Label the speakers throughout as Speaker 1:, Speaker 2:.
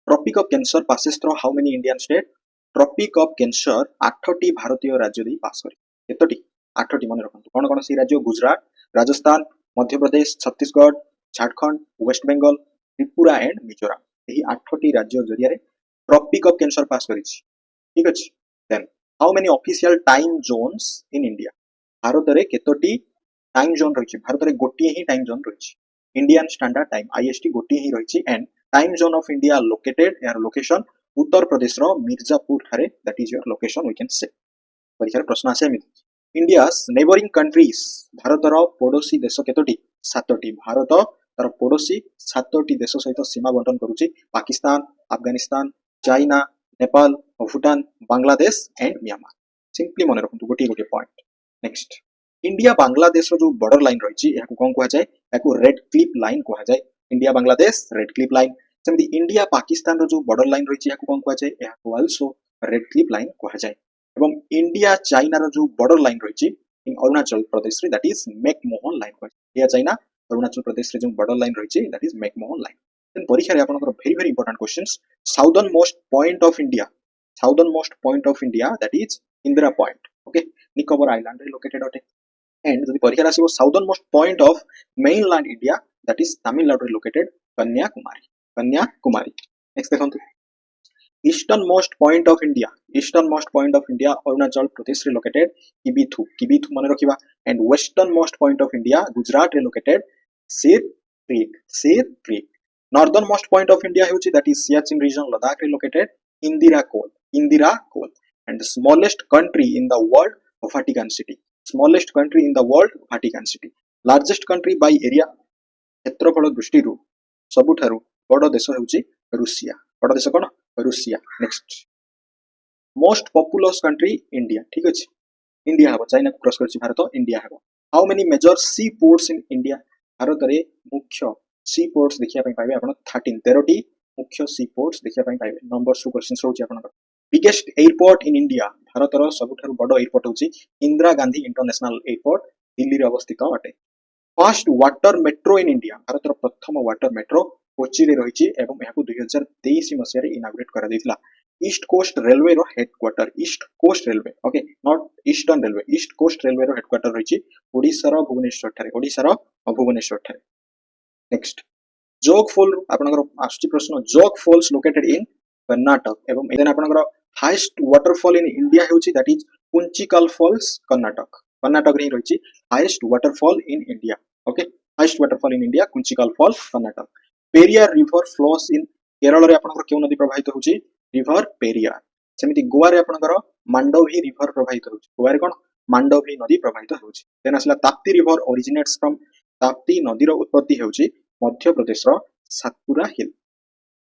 Speaker 1: Tropic of cancer passes through how many Indian state tropic of cancer 8टी भारतीय राज्य दे पास करे केतोटी 8टी मन रखंतु कोन कोन सी राज्य गुजरात राजस्थान मध्य प्रदेश छत्तीसगढ़ झारखंड वेस्ट बंगाल त्रिपुरा एंड मिजोरम एही 8टी राज्य जरिया रे ट्रॉपिक ऑफ कैंसर पास करिछि ठीक अछि then how many official time zones in India Bharat रे केतोटी टाइम जोन रहिछि भारत रे गोटिए ही टाइम जोन रहिछि इंडियन स्टैंडर्ड टाइम आईएसटी गोटिए ही रहिछि and time zone of India located यार लोकेशन उत्तर प्रदेश रो मिर्जापुर थारे that is your location we can say परीक्षा प्रश्न आसे एमिति इंडियास नेबरिंग कंट्रीज भारत रो पड़ोसी देश केतोटी 7टी भारत तार पड़ोसी 7टी देश सहित सीमा बंटन करूछि Pakistan Afghanistan China Nepal Bhutan Bangladesh and Myanmar simply मन रखंतु गोटी गोटी पॉइंट नेक्स्ट इंडिया बांग्लादेश रो जो बॉर्डर लाइन रहिछि याकू कोन कहै जाय याकू रेड क्लिफ लाइन कहै जाय India Bangladesh Radcliffe line सेमति इंडिया पाकिस्तान रो जो बॉर्डर लाइन रहिछि याकू कोन कहै जाय याकू आल्सो रेड क्लिफ लाइन कहै जाय एवं इंडिया चाइना रो जो बॉर्डर लाइन रहिछि इन अरुणाचल प्रदेश रे दैट इज मैकमोहन लाइन कहै इंडिया चाइना अरुणाचल प्रदेश रे जो बॉर्डर लाइन रहिछि that is McMahon line then परीक्षा रे आपनकर very very important questions southern most point of India that is Indira point okay Nicobar island रे लोकेटेड अटे एंड जदि परीक्षा रे आसीबो southern most point of mainland India that is Tamil Nadu रे लोकेटेड कन्याकुमारी नेक्स्ट देखंतु eastern most point of India Arunachal Pradesh रे located Kibithu माने रखिबा and western most point of India Gujarat रे located Sir Creek northern most point of India हेउची that is Siachen region Ladakh रे located Indira col and smallest country in the world Vatican City largest country by area क्षेत्रफल दृष्टि सबुठारु बड़ देश हेउची Russia बड़ देश कोन Russia next most populous country India ठीक अछि इंडिया हबो चाइना को क्रॉस करछि भारत इंडिया हबो how many major sea ports in India Bharat रे मुख्य सी पोर्ट्स देखिया पई पाइबे आपण 13टी मुख्य सी पोर्ट्स देखिया पई पाइबे नंबर 2 क्वेश्चंस रहउछि आपण biggest airport in India Bharat रो सबुठारु बड़ एयरपोर्ट होछि इंदिरा गांधी इंटरनेशनल एयरपोर्ट दिल्ली रे अवस्थित अटे first water metro in India Bharat रो प्रथम वाटर मेट्रो कोची रे रहिछि एवं याकू 2023 मसिया रे इनाग्रेट करा दैथिला ईस्ट कोस्ट रेलवे रो headquarter east coast railway okay not eastern railway east coast railway रो हेडक्वार्टर रहिछि ओडिसा रो भुवनेश्वर ठारे नेक्स्ट जोग फॉल आपनकर आसुची प्रश्न जोग फॉल्स लोकेटेड इन कर्नाटक एवं एदेन आपनकर हाईएस्ट वाटरफॉल इन इंडिया हेउची that is Kunchikal falls Karnataka रे रहिछि highest waterfall in India okay highest waterfall in India Kunchikal falls Karnataka Periyar river flows in Kerala रे आपनकर केउ नदी प्रवाहित होउची रिवर पेरियार सेमिति गोवा रे आपनकर मांडवी रिवर प्रवाहित होउची गोवा रे कोन मांडवी नदी प्रवाहित होउची देन असला Tapti river originates from Tapti नदी रो उत्पत्ति हेउची मध्य प्रदेश रो सातपुरा हिल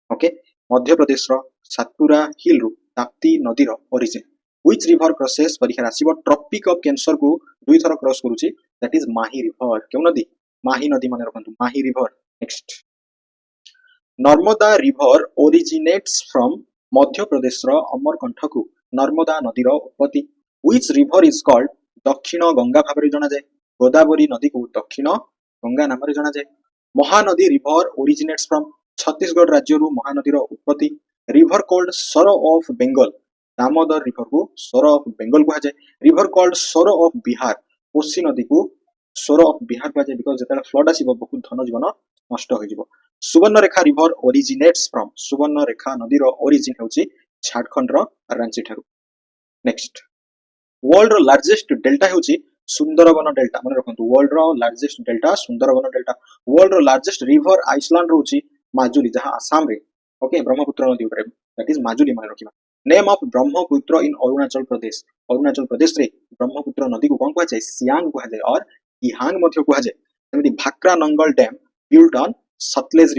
Speaker 1: ओके मध्य प्रदेश रो सातपुरा हिल रु ताप्ती नदी रो ओरिजिन व्हिच रिवर क्रॉसेस परीक्षा रासिबो ट्रॉपिक ऑफ कैंसर को दुई थर क्रॉस करूची दैट इज माही रिवर केउ नदी माही नदी माने रखंतु Mahi river next Narmada river originates from Madhya Pradesh रो अमरकंठ को नर्मदा नदी रो उत्पत्ति व्हिच रिवर इज कॉल्ड दक्षिण गंगा भाबरे जणा जाय गोदावरी नदी को दक्षिण गंगा नाम रे जणा जाय Mahanadi river originates from Chhattisgarh राज्य रो महानदी रो उत्पत्ति रिवर कॉल्ड सरो ऑफ बेंगल दामोदर रिवर को सरो ऑफ बेंगल कहा जाय रिवर कॉल्ड सरो ऑफ बिहार कोसी नदी को सरो ऑफ बिहार कहा जाय बिकॉज़ जेतला फ्लड आसीबो बहुत धन जीवन नष्ट होई जिवो Suvarnarekha river originates from Suvarnarekha नदी रो ओरिजिन होची झारखंड रो रांची ठारू नेक्स्ट वर्ल्ड रो लार्जेस्ट डेल्टा होची सुंदरबन डेल्टा माने रखंतु वर्ल्ड रो largest delta Sundarban delta world रो लार्जेस्ट रिवर आइसलैंड रो होची माजुली जहां आसाम रे ओके ब्रह्मपुत्र नदी ऊपर दैट इज माजुली माने रखिबा नेम ऑफ ब्रह्मपुत्र इन अरुणाचल प्रदेश रे ब्रह्मपुत्र नदी को कोन कहै छै सियांग कहै छै और इहांग मध्य कहै छै सेमिति Bhakra Nangal dam built on सतलेज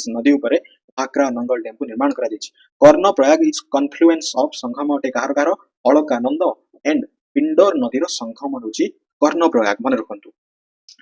Speaker 1: नदी ऊपर भाक्रा नंगल डैम को निर्माण करा दैछि कर्ण प्रयाग इज कन्फ्लुएंस ऑफ संगम अटे कार अलकानंद एंड पिंडोर नदी रो संगम होची कर्ण प्रयाग माने रखंतु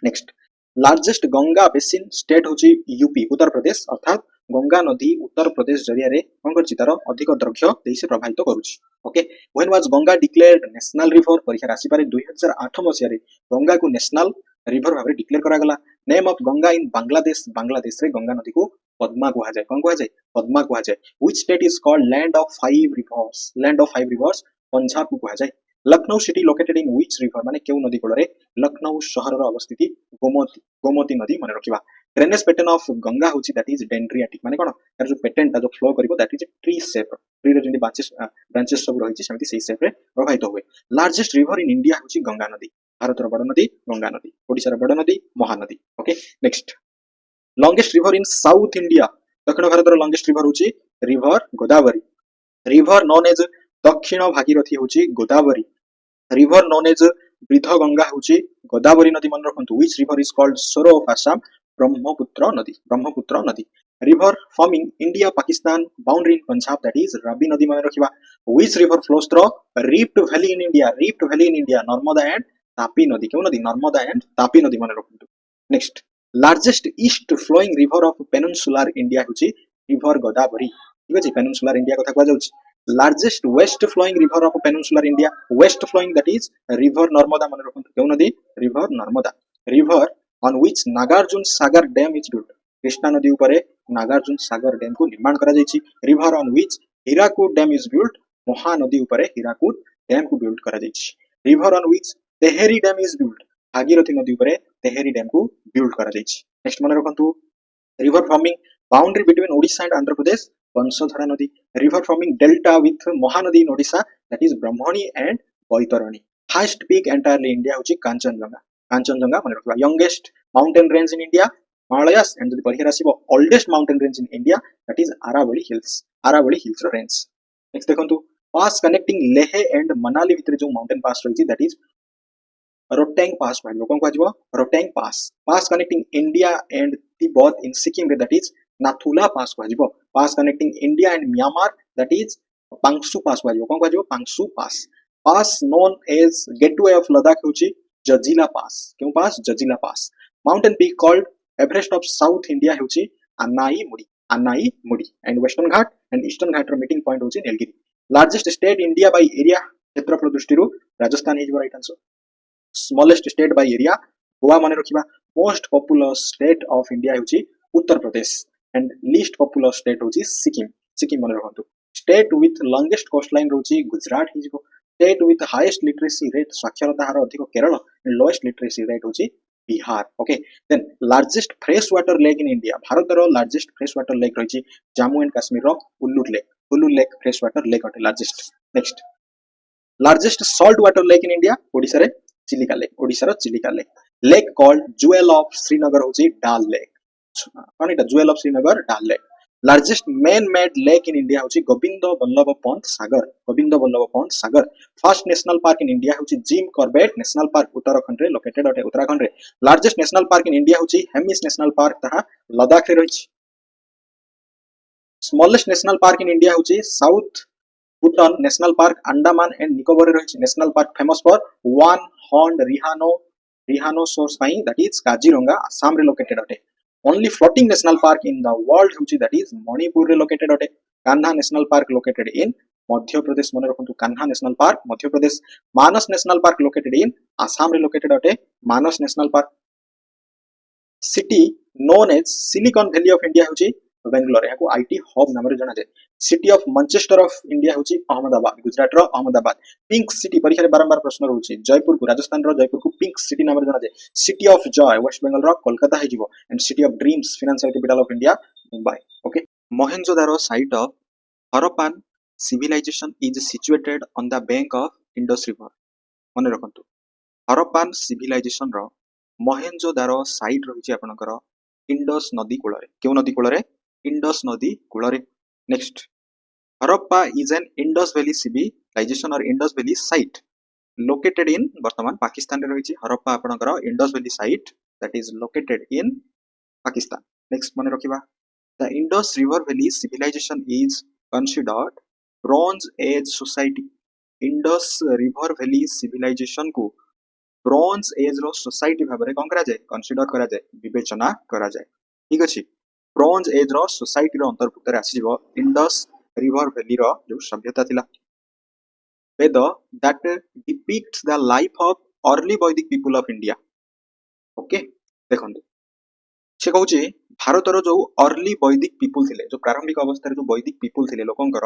Speaker 1: next largest Ganga basin state होची यूपी उत्तर प्रदेश अर्थात गंगा नदी उत्तर प्रदेश जरिया रे कोन करछि तार अधिक दैर्घ्य देई से प्रभावित करूछि okay when was Ganga declared national river परीक्षा राशि पारे 2008 मसिया रे गंगा को नेशनल रिवर भाबरे डिक्लेयर करा गला नेम ऑफ गंगा इन बांग्लादेश रे गंगा नदी को पद्मा कहा जाए कौन कहा जाए पद्मा कहा जाए which state is called land of 5 reverse Punjab को कहा जाए Lucknow city located in which river माने केउ नदी कूल रे लखनऊ शहर रो अवस्थिति गोमती नदी मन रखिबा ड्रेनेज पैटर्न ऑफ गंगा होची दैट इज डेंड्रियाटिक माने कोन यार जो पैटर्न ता जो फ्लो करिवो that is tree shape tree रो जेंति ब्रांचेस सब रहिछि सेमति सेही शेप रे प्रवाहित हुए लार्जेस्ट रिवर इन इंडिया होची गंगा नदी भारत रो बड़ नदी गंगा नदी ओडिसा रो बड़ नदी Mahanadi okay next longest river in South India दक्षिण भारत रो लॉन्गेस्ट रिवर होची river Godavari river known as Dakshin Bhagirathi होची गोदावरी रिवर नोन एज वृद्ध गंगा होची गोदावरी नदी मन रखंतु which river is called sorrow of Assam Brahmaputra नदी river forming India Pakistan boundary in Punjab that is Ravi नदी मन रखिबा which river flows through rift valley in India Narmada and Tapi नदी केउ नदी नर्मदा एंड तापी नदी मन रखंतु next largest east flowing river of peninsular India होची रिवर गोदावरी ठीक अछि पेनिनसुलर इंडिया कथा कहै जाउछि largest west flowing river of peninsular India west flowing that is river Narmada मन रखंतु केउ नदी river Narmada river on which Nagarjuna Sagar dam is built Krishna नदी ऊपर नागार्जुन सागर डैम को निर्माण करा जायछि river on which Hirakud dam is built Mahanadi ऊपर हीराकुद डैम को बिल्ड करा जायछि river on which Tehri dam is built Bhagirathi नदी ऊपर तेहरी डैम को बिल्ड करा जायछि नेक्स्ट मन रखंतु river forming boundary between Odisha and Andhra Pradesh Vamsadhara नदी river forming delta with Mahanadi in Odisha that is Brahmani and Baitarani highest peak entirely India होची कांचनजंगा मन रखबा youngest mountain range in India Himalayas and जदि परिहार आसीबो oldest mountain range in India that is Aravalli hills रो range next देखंतु pass connecting Leh and Manali भितर जो माउंटेन पास रहिछि दैट इज रोहतांग पास भाइबो कोन कहजबो Rohtang pass connecting India and Tibet in Sikkim रे दैट इज नाथुला पास कहजबो pass connecting India and Myanmar that is Pangsau pass कहजबो कोन कहजबो Pangsau pass known as gateway of Ladakh होची Zojila pass mountain peak called Everest of south India होची Anai Mudi and western ghat and eastern ghat रो meeting point होची Nilgiri largest state India by area क्षेत्रफल दृष्टिरु Rajasthan is right answer smallest state by area Goa माने रखिबा most populous state of India होची Uttar Pradesh and least populous state होची सिक्किम माने रखंतु state with longest coast line होची गुजरात हिजबो state with highest literacy rate साक्षरता हार अधिक Kerala and lowest literacy rate होची Bihar okay then largest fresh water lake in India Bharat रो लार्जेस्ट फ्रेश वाटर लेक रहिछि जम्मू एंड काश्मीर रो Wular lake fresh water lake अटे largest next largest salt water lake in India Odisha रे Chilika lake lake called jewel of Srinagar होची Dal lake कोन एटा jewel of Srinagar Dal lake largest man made lake in India होची Govind Ballabh Pant Sagar first national park in India होची Jim Corbett national park Uttarakhand रे located अटे उत्तराखंड रे largest national park in India होची हेमिस नेशनल पार्क तहा लद्दाख रे रहिछि smallest national park in India होची south Bhutan national park Andaman and Nicobar रे रहिछि national park famous for one horn rhinoceros पाई दैट इज काजीरंगा आसाम रे लोकेटेड अटे only floating national park in the world होची दैट इज मणिपुर रे लोकेटेड अटे Kanha national park located in Madhya Pradesh मन रखंतु Kanha national park Madhya Pradesh Manas national park located in Assam रे लोकेटेड अटे Manas national park city known as Silicon Valley of India होची बेंगलोर याको आईटी हब नाम रे जाना जाय city of Manchester of India होची अहमदाबाद गुजरात रो अहमदाबाद पिंक सिटी परीक्षा रे बारंबार प्रश्न रहउची जयपुर को राजस्थान रो जयपुर को पिंक सिटी नाम रे जाना जाय city of joy west Bengal रो कोलकाता है जीवो and city of dreams financial capital of India Mumbai okay Mohenjodaro site of Harappan civilization is situated on the bank of Indus river मन रखंतु हरप्पन civilization रो मोहेंजोदारो साइट रहिछि आपनकर इंडस नदी कूलरे केउ नदी कूलरे इंडस नदी कूलरे next Harappa is an Indus Valley civilization or Indus Valley site located in वर्तमान पाकिस्तान रे रहिछि हरप्पा आपनकर Indus Valley site that is located in Pakistan next मन रखिबा the Indus River Valley civilization is considered Bronze Age society Indus River Valley civilization को bronze as रो society भाबरे कोन करा जाय consider करा जाय विवेचना करा जाय ठीक अछि ब्रोंज एज रो सोसाइटी रो अंतर्भुक्त रे आसी जबो इंडस रिवर वैली रो जो सभ्यता थिला Veda that depicts the life of early Vedic people of India okay देखंतु से कहूची ଭାରତର जो अर्ली वैदिक पीपुल थिले जो प्रारंभिक अवस्था जो वैदिक पीपुल थिले लोकंकर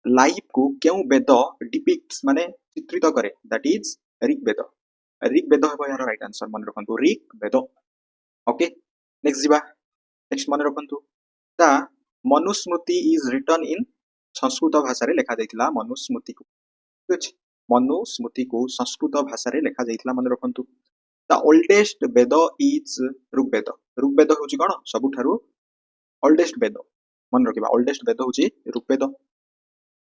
Speaker 1: लाइफ को क्यों वेद डिपिक्ट्स माने चित्रित करे दैट इज ऋग्वेद हेबो यार राइट आंसर मन रखंतु ऋग्वेद ओके नेक्स्ट जीवा नेक्स्ट मन रखंतु ता Manusmriti is written in Sanskrit भाषा रे लिखा जायतिला मनुस्मृति को ठीक अछि मनुस्मृति को संस्कृत भाषा रे लिखा जायतिला मन रखंतु the oldest Veda is Rigveda होची कोन सबुठारु ओल्डेस्ट वेद मन रखिबा ओल्डेस्ट वेद होची Rigveda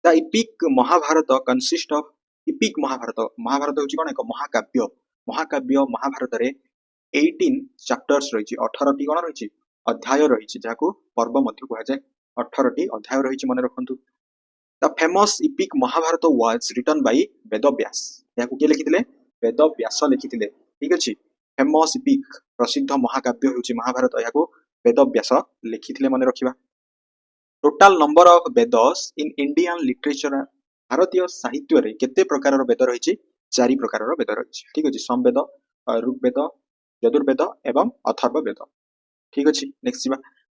Speaker 1: the epic Mahabharata consist of epic Mahabharata होची कोन एक महाकाव्य महाभारत रे 18 चैप्टर्स रहिची 18 टी कोन रहिची अध्याय रहिची जाको पर्व मध्य कुहा जाय 18 टी अध्याय रहिची मन रखंतु the famous epic Mahabharata was written by Vedvyas याको के लिखिथिले वेदव्यास लिखिथिले ठीक अछि फेमस इपिक प्रसिद्ध महाकाव्य होची महाभारत याको वेदव्यास लिखिथिले मन रखिबा total number of Vedas in Indian literature भारतीय साहित्य रे केते प्रकार वेद रहिची 4 प्रकार वेद रहिची ठीक अछि समवेद ऋग्वेद यजुर्वेद एवं अथर्ववेद ठीक अछि नेक्स्ट जीवा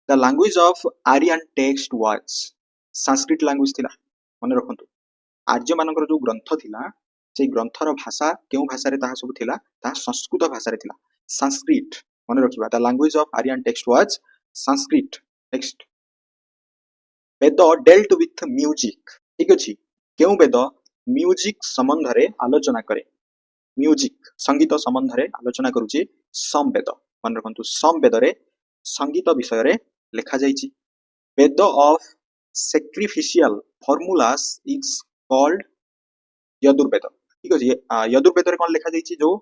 Speaker 1: the language of Aryan text was Sanskrit language थिला मन रखंतु आर्य मानकर जो ग्रंथ थिला से ग्रंथर भाषा केउ भाषा रे ताहा सब थिला ता संस्कृत भाषा रे थिला संस्कृत मन रखिबा the language of Aryan text was Sanskrit next Veda dealt with music ठीक अछि केउ वेद म्यूजिक संबंध रे आलोचना करे म्यूजिक संगीत संबंध रे आलोचना करूची समवेद मन रखंतु समवेद रे संगीत विषय रे लिखा जायची Veda of sacrificial formulas is called Yajurveda ठीक अछि यजुर्वेद रे कोन लिखा जायची जो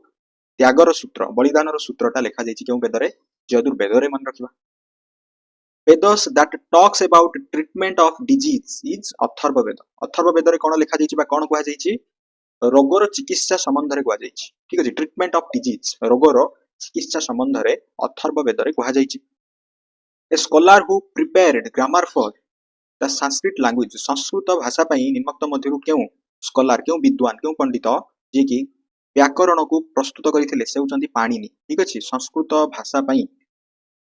Speaker 1: त्यागर सूत्र बलिदानर सूत्रटा लिखा जायची केउ वेद रे यजुर्वेद रे मन रखिबा Vedas that talks about treatment of disease is Atharvaveda रे कोन लिखा जायची बा कोन कुहा जायची रोगर चिकित्सा संबंध रे कुहा जायची ठीक अछि ट्रीटमेंट ऑफ डिजीज रोगर चिकित्सा संबंध रे अथर्ववेद रे कुहा जायची a scholar who prepared grammar for the Sanskrit language Sanskrit भाषा पई निम्नलिखित मध्यरु केउ स्कॉलर केउ विद्वान केउ पंडित जे कि व्याकरण को प्रस्तुत करिथिले से होचंती पाणिनि ठीक अछि संस्कृत भाषा पई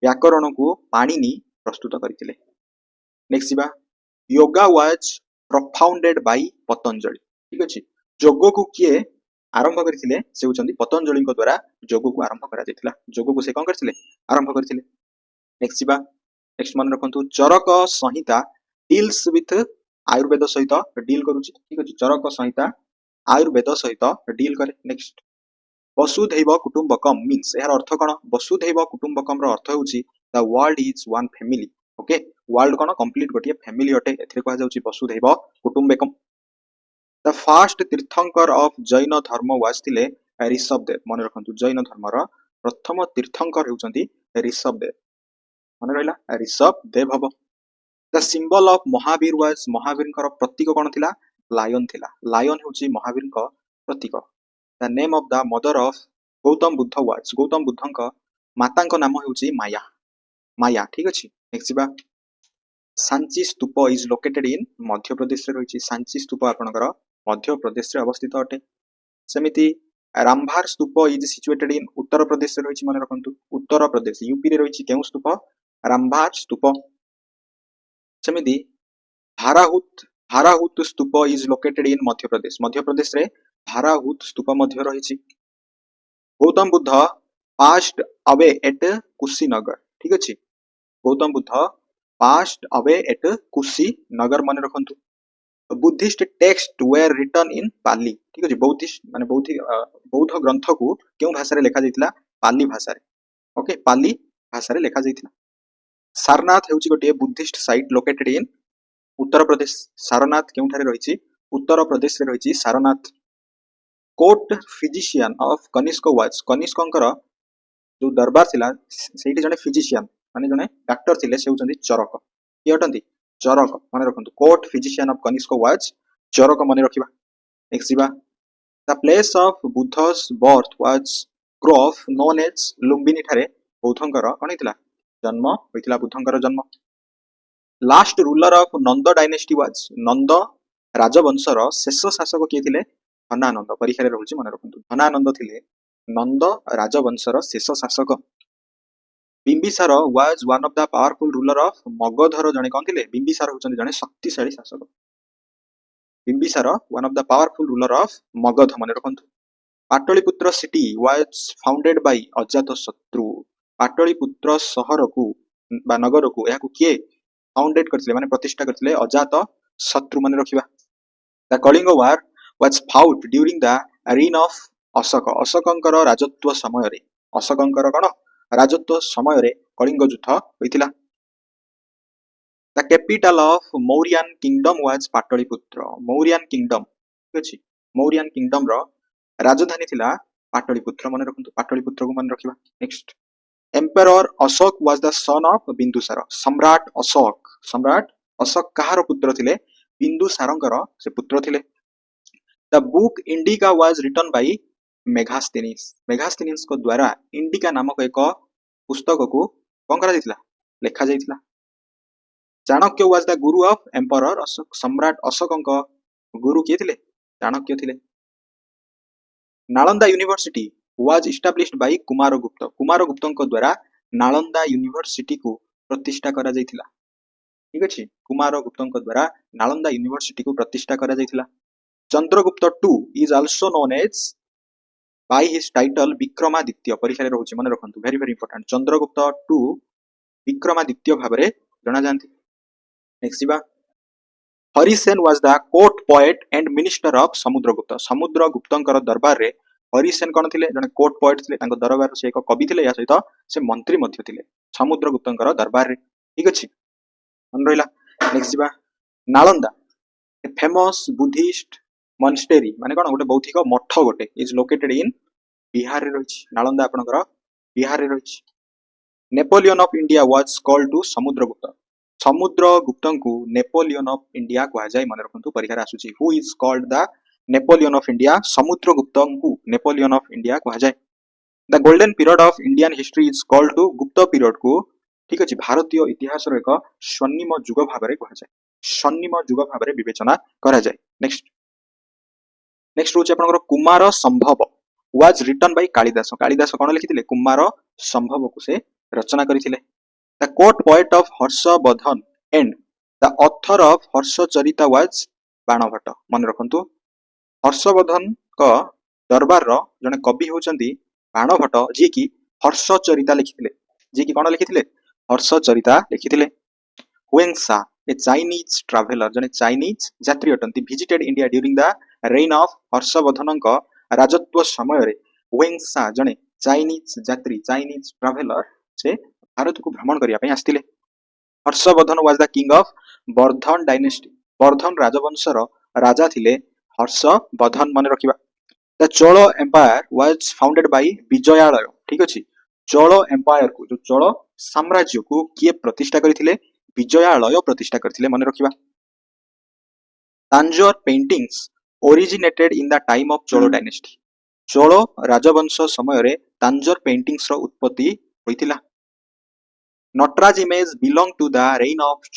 Speaker 1: व्याकरण को पाणिनि प्रस्तुत करिथिले नेक्स्ट जीवा yoga was propounded by Patanjali ठीक अछि योग को किए आरंभ करिथिले से होचंती पतंजलि को द्वारा योग को आरंभ करा जायतिला योग को से कोन करथिले आरंभ करथिले नेक्स्ट जीवा नेक्स्ट मन रखंतु चरक संहिता डील्स विथ आयुर्वेद सहित डील करूची ठीक अछि चरक संहिता आयुर्वेद सहित डील करे नेक्स्ट वसुधैव कुटुंबकम मीन्स यार अर्थ कोन वसुधैव कुटुंबकम रो अर्थ होउची the world is one family okay world कोन कंप्लीट गोटिए फैमिली अटे एथरे कहा जाउची वसुधैव कुटुंबकम the first Tirthankara of Jain dharma was थिले ऋषभदेव मन रखंतु जैन धर्म रो प्रथम तीर्थंकर हेउचंती ऋषभदेव मन रहला ऋषभदेव हबो the symbol of Mahavir was महावीरकर प्रतीक कोन थिला लायन हेउची महावीरकर प्रतीक the name of the mother of Gautam Buddha was Gautam बुद्धंक मातांक नाम हेउची माया ठीक अछि नेक्स्ट बा Sanchi stupa is located in Madhya Pradesh रे रहिची सांची स्तूप आपनकर मध्य प्रदेश रे अवस्थित अटे समिति रामभार स्तूप इज सिचुएटेड इन उत्तर प्रदेश रे रहिची मन रखंतु उत्तर प्रदेश यूपी रे रहिची केउ स्तूप रामभार स्तूप समिति भाराहुत स्तूप is located in Madhya Pradesh रे भाराहुत स्तूप मध्य रहिची Gautam Buddha passed away at Kushinagar ठीक अछि Gautam Buddha passed away at Kushinagar मन रखंतु Buddhist text were written in Pali ठीक अछि बौद्धिस्ट माने बौद्ध ग्रंथ को केउ भाषा रे लिखा जायतिला पाली भाषा रे ओके पाली भाषा रे लिखा जायतिला सारनाथ हेउची गोटे Buddhist site located in Uttar Pradesh Sarnath केउ ठारे रहिची उत्तर प्रदेश रे रहिची Sarnath court physician of Kanishka was कनिष्कंकर जो दरबार थिला सेठी जने फिजिशियन माने जने डॉक्टर थिले से होचंदी चरक के हटंदी चरक माने रखंतु court physician of Kanishka was Charak माने रखिबा नेक्स्ट जीवा the place of Buddha's birth was grove known as Lumbini ठारे बुद्धंकर कोन हितला जन्म होइतिला बुद्धंकर जन्म last ruler of Nanda dynasty was Nanda राजवंशर शेष शासक के थिले धनानंद परीक्षा रे रहउची मन रखंतु धनानंद थिले नंद राजवंशर शेष शासक Bimbisara was one of the powerful ruler of मगधर जने कौन थिले बिंबिसार होचंदी जने शक्तिशाली शासक Bimbisara one of the powerful ruler of Magadha मन रखंतु Pataliputra city was founded by Ajatashatru Pataliputra शहर को बा नगर को या किए फाउंडेड करथिले माने प्रतिष्ठा करथिले अजात शत्रु मन रखिबा the Kalinga war was fought during the reign of Ashoka अशोकंकर राजत्व समय रे अशोकंकर कोन राजत्व समय रे कलिंग युद्ध होइतिला the capital of Mauryan kingdom was Pataliputra Mauryan kingdom ठीक अछि मौर्यन किंगडम रो राजधानी थिला पाटलिपुत्र मन रखंतु पाटलिपुत्र को मन रखिबा next emperor Ashoka was the son of Bindusara सम्राट अशोक कहार पुत्र थिले बिंदुसारंकर से पुत्र थिले the book Indica was written by Megasthenes को द्वारा इंडिका नामक एक पुस्तक को कौन करा जायतिला लेखा जायतिला Chanakya was the guru of emperor Ashoka सम्राट अशोकंक गुरु किए थिले चाणक्य थिले Nalanda university was established by कुमारगुप्तंक द्वारा नालंदा यूनिवर्सिटी को प्रतिष्ठा करा जायतिला ठीक अछि कुमारगुप्तंक द्वारा नालंदा यूनिवर्सिटी को प्रतिष्ठा करा जायतिला Chandragupta two is also known as by his title Vikramaditya परीक्षा रे रहउछि मन रखंतु very very important Chandragupta two Vikramaditya भाबरे जणा जानती नेक्स्ट जीवा Harisena was the court poet and minister of समुद्रगुप्तंकर दरबार रे हरिसेन कोन थिले जने कोर्ट पोएट थिले तांको दरबार से एक कवि थिले या सहित से मंत्री मध्य थिले समुद्रगुप्तंकर दरबार रे ठीक अछि मन रहिला नेक्स्ट जीवा नालंदा ए फेमस बुद्धिस्ट मॉन्स्टेरी माने कोन गोटे बौद्धिक मठ गोटे इज लोकेटेड इन बिहार रे रहिछि नालंदा आपनकर बिहार रे रहिछि Napoleon of India was called to समुद्रगुप्तंकु नेपोलियन ऑफ इंडिया कहा जाय मन रखंतु परीक्षा आसुछि who is called the Napoleon of India समुद्रगुप्तंकु नेपोलियन ऑफ इंडिया कहा जाय the golden period of Indian history is called to Gupta period को ठीक अछि भारतीय इतिहास रो एक स्वर्णिम युग भाबरे कहा जाय स्वर्णिम युग भाबरे विवेचना करा जाय नेक्स्ट होछि आपनकर Kumarasambhava was written by Kalidasa कोन लिखिथिले कुमार संभव को से रचना करिथिले the court poet of Harshavardhana and the author of Harshacharita was Banabhatta मन रखंतु हर्षवर्धन को दरबार रो जने कवि होचंदी बाणभट्ट जे कि हर्षचरिता लिखिथिले हर्षचरिता लिखिथिले हुएंसा ए चाइनीज ट्रैवलर जने चाइनीज यात्री अटंती visited India during the reign of हर्षवर्धनक राजत्व समय रे हुएंसा जने चाइनीज यात्री चाइनीज ट्रैवलर से भारत को भ्रमण करिया पई आस्तिले Harshavardhana was the king of Vardhana dynasty Vardhana राजवंशर राजा थिले हर्षवर्धन मन रखिबा the Chola empire was founded by Vijayalaya ठीक अछि चोल एम्पायर को जो चोल साम्राज्य को किए प्रतिष्ठा करथिले विजयालय प्रतिष्ठा करथिले मन रखिबा Tanjore paintings originated in the time of Chola dynasty Chola राजवंश समय रे तांजोर पेंटिंग्स रो उत्पत्ति होइतिला Nataraja image belong to the reign of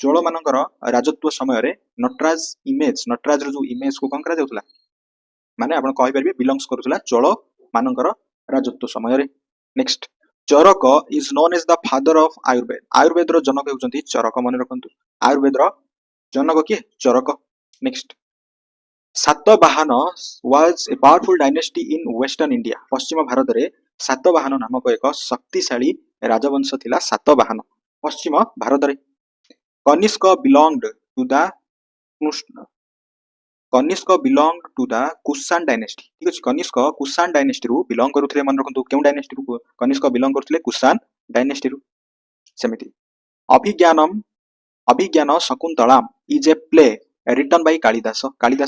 Speaker 1: Chola मानकर राजत्व समय रे नटराज रो जो इमेज को कोन करा जाउतला माने आपण कहि परबे बिलोंग्स करूतला चोल मानकर राजत्व समय रे next Charaka is known as the father of Ayurveda रो जनक हेउचंती चरक मन रखंतु आयुर्वेद रो जनक के Charaka next Satavahana was a powerful dynasty in western India पश्चिम भारत रे सातवाहन नामक एक शक्तिशाली राजवंश थिला सातवाहन पश्चिम भारत रे Kanishka belonged to the Kushan dynasty ठीक अछि कनिष्क कुषाण डायनेस्टी रु बिलोंग करूथले मन रखंतु केउ डायनेस्टी रु कनिष्क बिलोंग करूथले कुषाण डायनेस्टी रु सेमिति Abhijnana Shakuntalam is a play written by Kalidasa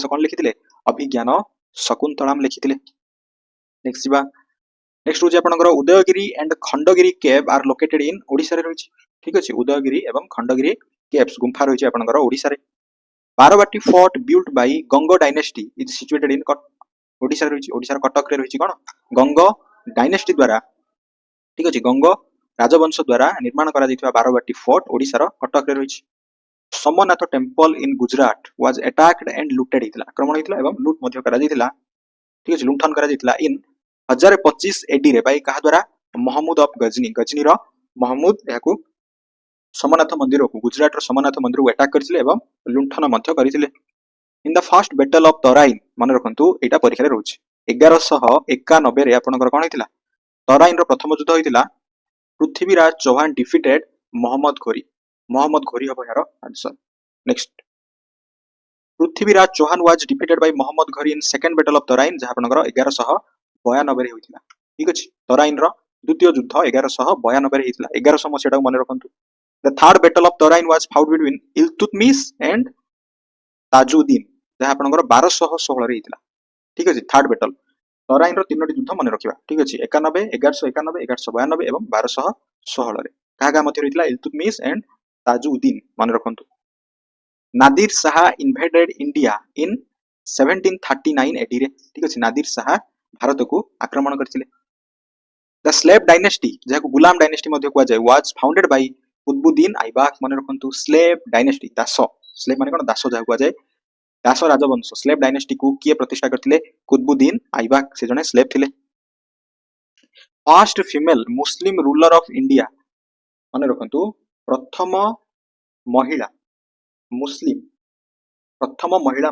Speaker 1: कोन लिखिथिले अभिज्ञान शकुंतलाम लिखिथिले नेक्स्ट होची आपनकर Udayagiri and Khandagiri cave are located in Odisha रे रहिछि ठीक अछि उदयगिरी एवं खंडगिरी केव्स गुंफा रहिछि आपनकर ओडिसा रे Barabati fort built by Ganga dynasty is situated in Odisha रे रहिछि ओडिसा रे कटक रे रहिछि कोन गंग डायनेस्टी द्वारा ठीक अछि गंग राजवंश द्वारा निर्माण करा जैथिबा बारवाटी फोर्ट ओडिसा रो कटक रे रहिछि Somnath temple in Gujarat was attacked and looted हितला आक्रमण हितला एवं लूट मध्य करा जैथिला ठीक अछि लुंठन करा जैथिला इन 1025 एडी रे बाय कहा द्वारा महमूद ऑफ गजनी गजनी रो महमूद याकू सोमनाथ मंदिर को गुजरात रो सोमनाथ मंदिर को अटैक करथिले एवं लुंठन मध्य करथिले इन the first battle of Tarain मन रखंतु एटा परीक्षा रे रहउछि 1191 रे आपनकर कोन हेतिला तराइन रो प्रथम युद्ध होइतिला पृथ्वीराज चौहान डिफिटेड मोहम्मद घोरी हबो यार answer next Prithviraj Chauhan was defeated by Mohammad Ghori in second battle of Tarain जहा आपनकर 1192 रे होइतिला ठीक अछि तराइन रो द्वितीय युद्ध 1192 रे हेतिला 1100 मसेटा मन रखंतु the third battle of Tarain was fought between Iltutmish and Tajuddin जहा आपनकर 1216 रे हेतिला ठीक अछि थर्ड बैटल तराइन रो तीनोटी युद्ध मन रखिबा ठीक अछि 91 1191 1192 एवं 1216 रे कागा मध्य रहितला इल्तुतमिश एंड ताजुद्दीन मन रखंतु Nadir Shah invaded India in 1739 AD रे ठीक अछि नादिर शाह भारत को आक्रमण करथिले द स्लेव डायनेस्टी जहाको गुलाम डायनेस्टी मध्य कुआ जाय was founded by Qutbuddin Aibak मन रखंतु स्लेव डायनेस्टी दास स्लेव माने कोन दास जहा कुआ जाय दास राजवंश स्लेव डायनेस्टी को किए प्रतिष्ठा करथिले कुतुबुद्दीन ऐबक से जने स्लेव थिले first female Muslim ruler of India मन रखंतु प्रथम महिला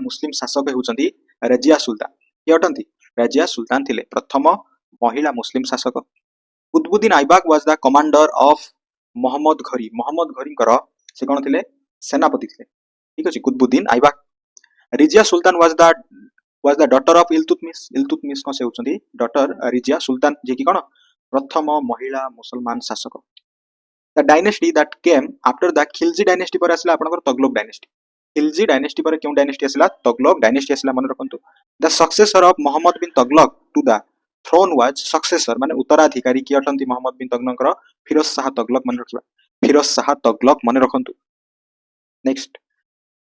Speaker 1: मुस्लिम शासक हेउचंती रजिया सुल्तान के अटंती रजिया सुल्तान थिले प्रथम महिला मुस्लिम शासक Qutbuddin Aibak was the commander of Mohammad Ghori कर से कोन थिले सेनापति थिले ठीक अछि Qutbuddin Aibak Razia Sultan was the daughter of Iltutmish को से होचंती डॉटर रजिया सुल्तान जे कि कोन प्रथम महिला मुसलमान शासक the dynasty that came after the Khilji dynasty पर आसला आपनकर तगलक डायनेस्टी खिलजी डायनेस्टी पर क्यों डायनेस्टी आसला तगलक डायनेस्टी आसला मन रखंतु the successor of Mohammad bin Tughlaq to the throne was successor माने उत्तराधिकारी की अटंती मोहम्मद बिन तगलकर फिरोज शाह तगलक मन रखिबा फिरोज शाह तगलक मन रखंतु next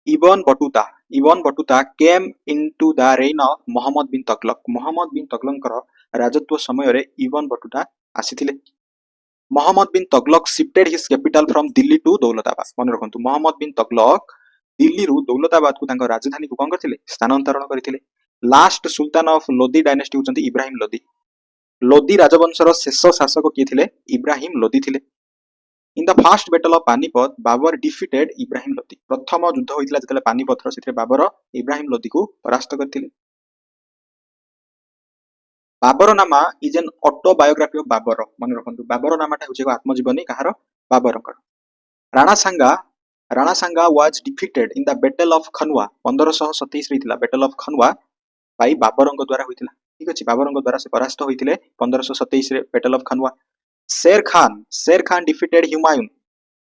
Speaker 1: Ibn Battuta came into the reign of Mohammad bin तगलकर राजत्व समय रे इबन बटुता आसीथिले Mohammad bin Tughlaq shifted his capital from Delhi to Daulatabad मन रखंतु मोहम्मद बिन तगलक दिल्ली रु दौलताबाद को तांको राजधानी को कोन करथिले स्थानांतरण करथिले last sultan of Lodi dynasty होचंती इब्राहिम लोदी राजवंशर शेष शासक किए थिले इब्राहिम लोदी थिले in the first battle of Panipat Babur defeated Ibrahim Lodi प्रथम युद्ध होइतिला जतले पानीपत रो सेथे बाबर इब्राहिम लोदी को परास्त करथिले Baburnama is an autobiography of Babur मन रखंतु बाबर नामाटा होचे को आत्मजीवनी कहार बाबरकर Rana Sanga was defeated in the battle of Khanwa 1527 रे थिला बैटल ऑफ खनवा बाई बाबरंग द्वारा होइतिला ठीक अछि बाबरंग द्वारा से परास्त होइतिले 1527 रे battle of Khanwa Sher Khan defeated Humayun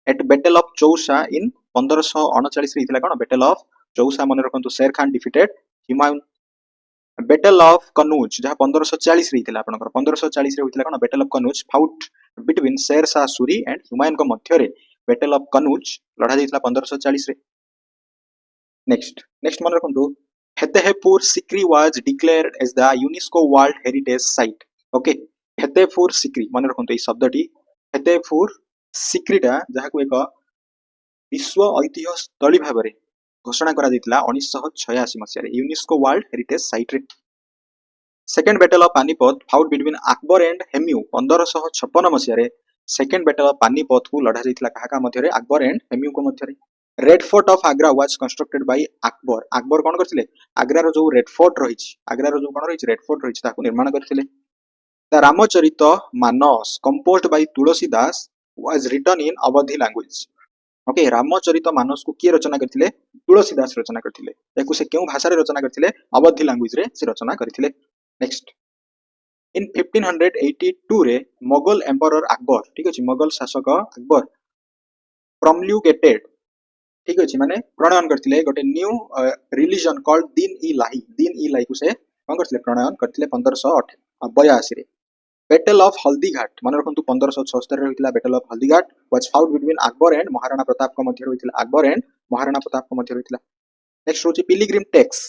Speaker 1: at battle of Chausa in 1539 रे थिला कोन बैटल ऑफ चौसा मन रखंतु Sher Khan defeated Humayun battle of Kannauj जहा 1540 रे थिला आपनकर 1540 रे होइतिला कोन battle of Kannauj fought between Sher Shah Suri and Humayun को मध्य रे बैटल ऑफ कनौज लड़ा जाइतिला 1540 रे नेक्स्ट मन रखंतु Fatehpur Sikri was declared as the UNESCO world heritage site okay Fatehpur Sikri मन रखंतु ए शब्दटी फतेहपुर सिक्रीटा जहा को एक विश्व ऐतिह्य स्थली भाबरे घोषणा करा दितला 1986 मसिया रे यूनेस्को वर्ल्ड हेरिटेज साइट रे second battle of Panipat fought between Akbar and Hemu 1556 मसिया रे सेकंड बैटल ऑफ पानीपत को लड़ा जाइतला काहा मध्य रे अकबर एंड हेम्यू को मध्य रे red fort of Agra was constructed by Akbar कोन करथिले आगरा रो जो रेड फोर्ट रहिछि आगरा रो जो कोन रहिछि रेड फोर्ट रहिछि ताको निर्माण करथिले the Ramcharitmanas composed by Tulsidas was written in Awadhi language okay Ramcharitmanas को किए रचना करथिले तुलसीदास रचना करथिले याकु से केउ भाषा रे रचना करथिले अवधी लैंग्वेज रे से रचना करथिले नेक्स्ट इन 1582 रे मोगल एम्परर अकबर ठीक अछि मोगल शासक अकबर प्रमल्यूगेटेड ठीक अछि माने प्रणयन करथिले गोटे न्यू रिलीजन कॉल्ड दीन ई लाही को से कोन करथिले प्रणयन करथिले 1582 रे बैटल ऑफ हल्दीघाट मन रखंतु 1576 रे होइतिला battle of Haldighati was fought between Akbar and Maharana Pratap को मध्य होइतिला अकबर एंड महाराणा प्रताप को मध्य होइतिला नेक्स्ट होची pilgrim tax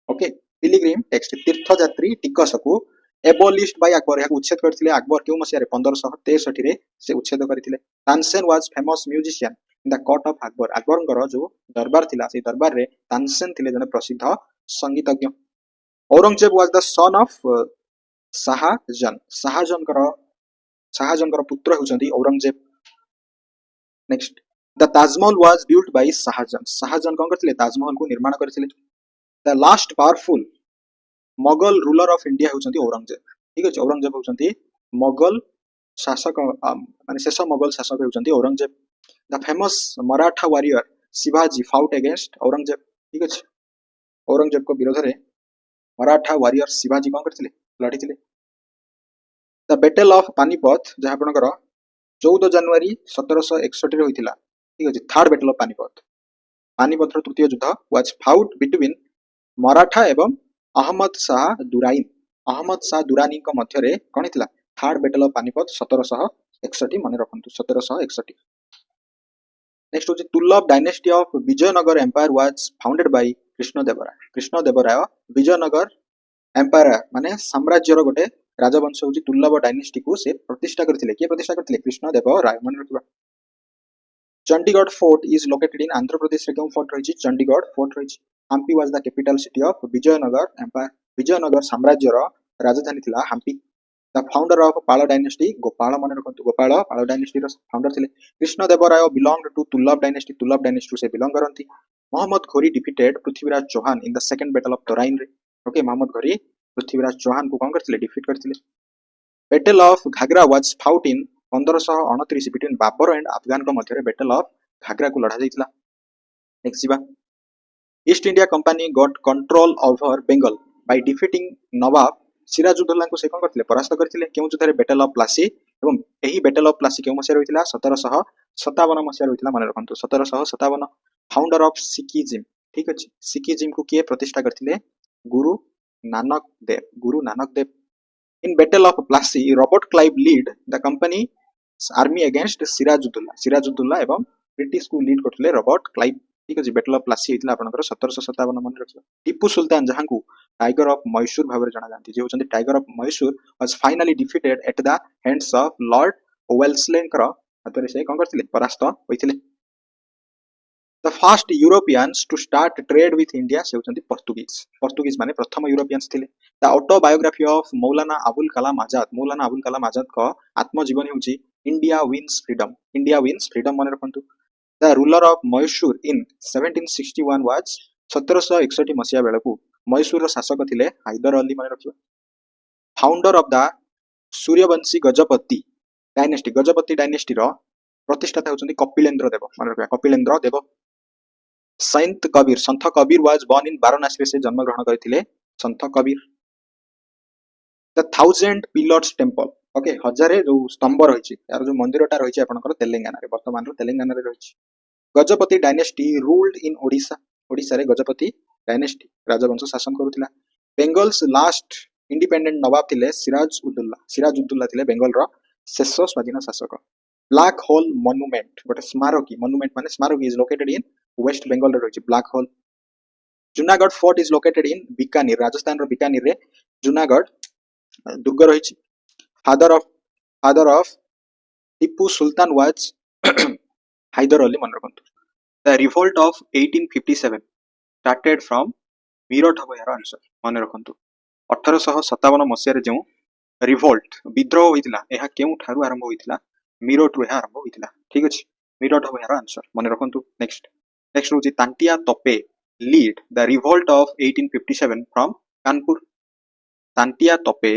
Speaker 1: okay pilgrim tax तीर्थयात्री टिकस को एबोलिश्ड बाय अकबर या उच्छेद करथिले अकबर केउ मसिया रे 1563 रे से उच्छेद करथिले Tansen was famous musician in the court of Akbar जो दरबार थिला से दरबार रे तानसेन थिले जने प्रसिद्ध संगीतज्ञ Aurangzeb was the son of Shahjahan कर शाहजहां पुत्र होउचंती Aurangzeb. Next the Taj Mahal was built by Shahjahan. Shahjahan कोन करथिले ताजमहल को निर्माण करथिले। The last powerful Mughal ruler of India होउचंती औरंगजेब। ठीक अछि औरंगजेब होउचंती मोगल शासक माने शेष मोगल शासक होउचंती Aurangzeb. The famous Maratha warrior Shivaji fought against Aurangzeb. ठीक अछि औरंगजेब को विरोध रे मराठा वॉरियर शिवाजी कोन करथिले लढिथिले। द बैटल ऑफ पानीपत जहा आपनकर 14 जनवरी 1761 रे होइतिला। ठीक अछि third battle of Panipat. Panipat रो तृतीय युद्ध वाज फाउट बिटवीन मराठा एवं अहमद शाह दुरानी। अहमद शाह दुरानी को मध्य रे कोन हितला थर्ड बैटल ऑफ पानीपत 1761 मने रखंतु 1761। नेक्स्ट होची तुल्लभ dynasty of Vijayanagar empire was founded by Krishnadevaraya. Krishnadevaraya Vijayanagar empire माने साम्राज्यर गोटे राजवंश होची तुल्लभ डायनेस्टी को से प्रतिष्ठा करथिले। के प्रतिष्ठा करथिले कृष्णदेवराय मन रखिबा। Chandigarh fort is located in Andhra Pradesh रे केउ फोर्ट रहिछि चंडीगढ़ फोर्ट रहिछि। Hampi was the capital city of Vijayanagar empire. Vijayanagar साम्राज्यर राजधानी थिला Hampi. The founder of Pala dynasty Gopala मन रखंतु गोपाल पाल डायनेस्टी रो फाउंडर थिले। कृष्णदेवराय बिलोंग्ड टू तुल्लभ डायनेस्टी। तुल्लभ डायनेस्टी से बिलोंग करंती। Mohammad Ghori defeated Prithviraj Chauhan in the second battle of Tarain रे। ओके मोहम्मद घोरी पृथ्वीराज चौहान को कोन करथिले डिफीट करथिले। Battle of Ghaghra was fought in 1529 between Babur and Afghan को मध्य रे बैटल ऑफ घाघरा को लड़ा जाइतिला। नेक्स्ट जीवा East India Company got control over Bengal by defeating Nawab Sirajuddaula को से कोन करथिले परास्त करथिले। केउ युद्ध रे बैटल ऑफ प्लासी एवं एही बैटल ऑफ प्लासी केउ मसिया होइतिला 1757 मसिया होइतिला मन रखंतु 1757। Founder of Sikhism. ठीक अछि सिखिज्म को के प्रतिष्ठा करथिले गुरु Nanak Dev. Guru Nanak Dev. In battle of Plassey Robert Clive lead the company army against Sirajuddaula. Sirajuddaula एवं ब्रिटिश को लीड करथिले रॉबर्ट क्लाइव। ठीक अछि बैटल ऑफ प्लासी हेतिला आपनकर 1757 मन रखियो। टिप्पू सुल्तान जहां को टाइगर ऑफ मैसूर भाबरे जाना जानती जे होचंती tiger of Mysore was finally defeated at the hands of lord वेल्सलेकर हतरे से कोन करथिले परास्त होइथिले। The first Europeans to start trade with India से होचंती पोर्तुगीज। पोर्तुगीज माने प्रथम यूरोपियंस थिले। The autobiography of Maulana Abul Kalam Azad. Maulana Abul Kalam Azad को आत्मजीवनी होची India wins freedom. India wins freedom मन रखंतु। The ruler of Mysore in 1761 was 1761 मसिया बेलकू मैसूर रो शासक थिले हैदर अली मन रखियो। Founder of the Suryavanshi Gajapati dynasty. Gajapati dynasty रो प्रतिष्ठाता होचंती कपिलेंद्र देव मन रखियो Kapilendra Deva. Sant Kabir Sant Kabir was born in Varanasi से जन्म ग्रहण करथिले Sant Kabir. The 1000 pillars temple okay हजारे जो स्तंभ रहिछि यार जो मंदिरटा रहिछि आपनकर तेलंगाना रे वर्तमान रो तेलंगाना रे रहिछि। Gajapati dynasty ruled in Odisha. Odisha रे गजपति डायनेस्टी राजवंश शासन करुथिला। बेंगल्स लास्ट इंडिपेंडेंट नवाब थिले सिराजुद्दौला। सिराजुद्दौला थिले बेंगल रो शेष स्वाधीन शासक। ब्लैक होल मॉन्यूमेंट गोटे स्मारकी मॉन्यूमेंट माने स्मारकी is located in West Bengal रे रहिछि black hole. Junagarh fort is located in Bikaner. Rajasthan रो बीकानेर रे जूनागढ़ दुर्ग रहिछि। Father of Tipu Sultan was Hyder Ali मन रखंतु। The revolt of 1857 started from Meerut हबो यार आंसर मन रखंतु। 1857 मसिया रे जेउ रिवोल्ट विद्रोह होइतिला एहा केउ ठारु आरंभ होइतिला मीरठ रो आरंभ होइतिला। ठीक अछि मीरठ हबो यार आंसर मन रखंतु। नेक्स्ट होची Tantia Tope lead the revolt of 1857 from Kanpur. Tantia Tope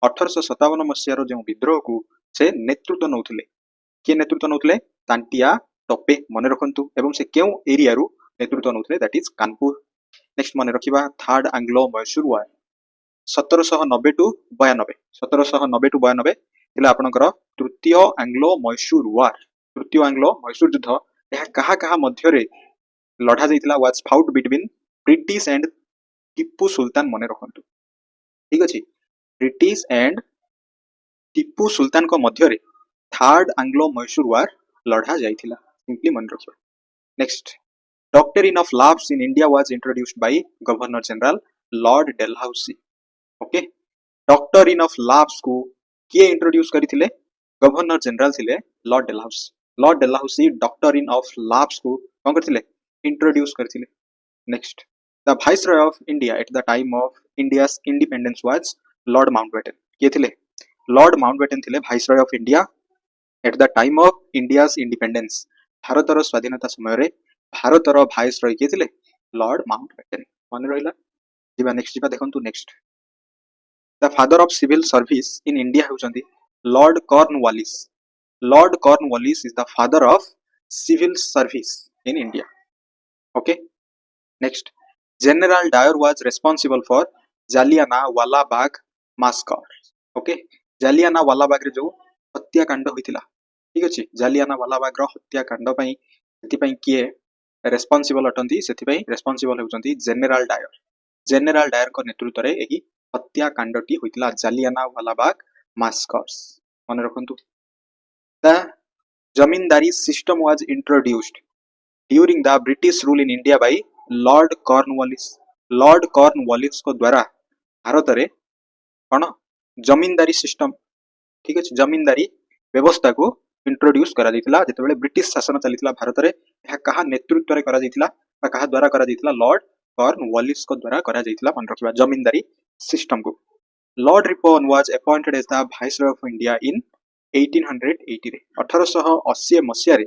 Speaker 1: 1857 मसिया रो जेउ विद्रोह को से नेतृत्व नउथिले। के नेतृत्व नउथिले तांटिया तोपे मन रखंतु एवं से केउ एरिया रो नेतृत्व नउथिले दैट इज कानपुर। नेक्स्ट मन रखिबा third Anglo Mysore war 1790 to 92। 1790 to 92 इला आपनकर तृतीय एंग्लो मैसूर वार। तृतीय एंग्लो मैसूर युद्ध यह कहा कहा मध्य रे लड़ा जाइतिला was fought between British and Tipu Sultan मन रखंतु। ठीक अछि ब्रिटिश एंड टिप्पू सुल्तान को मध्य रे थर्ड एंग्लो मैसूर वार लड़ा जाइतिला सिंपली मन रखियो। Next doctrine of lapse in India was introduced by governor general lord Dalhousie. Okay doctrine of lapse को के इंट्रोड्यूस करिथिले गवर्नर जनरल थिले lord Dalhousie. Lord Dalhousie doctrine of lapse को कोन करथिले इंट्रोड्यूस करथिले। Next the viceroy of India at the time of India's independence was lord Mountbatten. के थिले लॉर्ड माउंटबेटन थिले viceroy of India at the time of India's independence भारतर स्वाधीनता समय रे भारतर वाइसरॉय किए थिले लॉर्ड माउंटबेटन मन रहिला जिबा नेक्स्ट जिबा देखंतु next the father of civil service in India होचंदी lord Cornwallis lord Cornwallis is the father of civil service in India okay next general Dyer was responsible for Jallianwala Bagh Bhaskar okay जालियाना वाला बाग रे जो हत्याकांड होइतिला ठीक अछि जालियाना वाला बाग रो हत्याकांड पई सेति पई किए रेस्पॉन्सिबल अटंती सेति पई रेस्पॉन्सिबल होचंती जनरल डायर को नेतृत्व रे एही हत्याकांडटी होइतिला जालियाना वाला बाग मास्कर्स मन रखंतु the zamindari system was introduced during the British rule in India by lord Cornwallis को द्वारा भारत रे कौन जमींदारी सिस्टम ठीक अछि जमींदारी व्यवस्था को इंट्रोड्यूस करा दिथिला जेतेबेले ब्रिटिश शासन चलिथिला भारत रे एहा कहा नेतृत्व रे करा दिथिला बा कहा द्वारा करा दिथिला लॉर्ड कॉर्नवालिस को द्वारा करा दिथिला मन रखिबा जमींदारी सिस्टम को lord Ripon was appointed as the viceroy of India in 1880 रे 1880 मसिया रे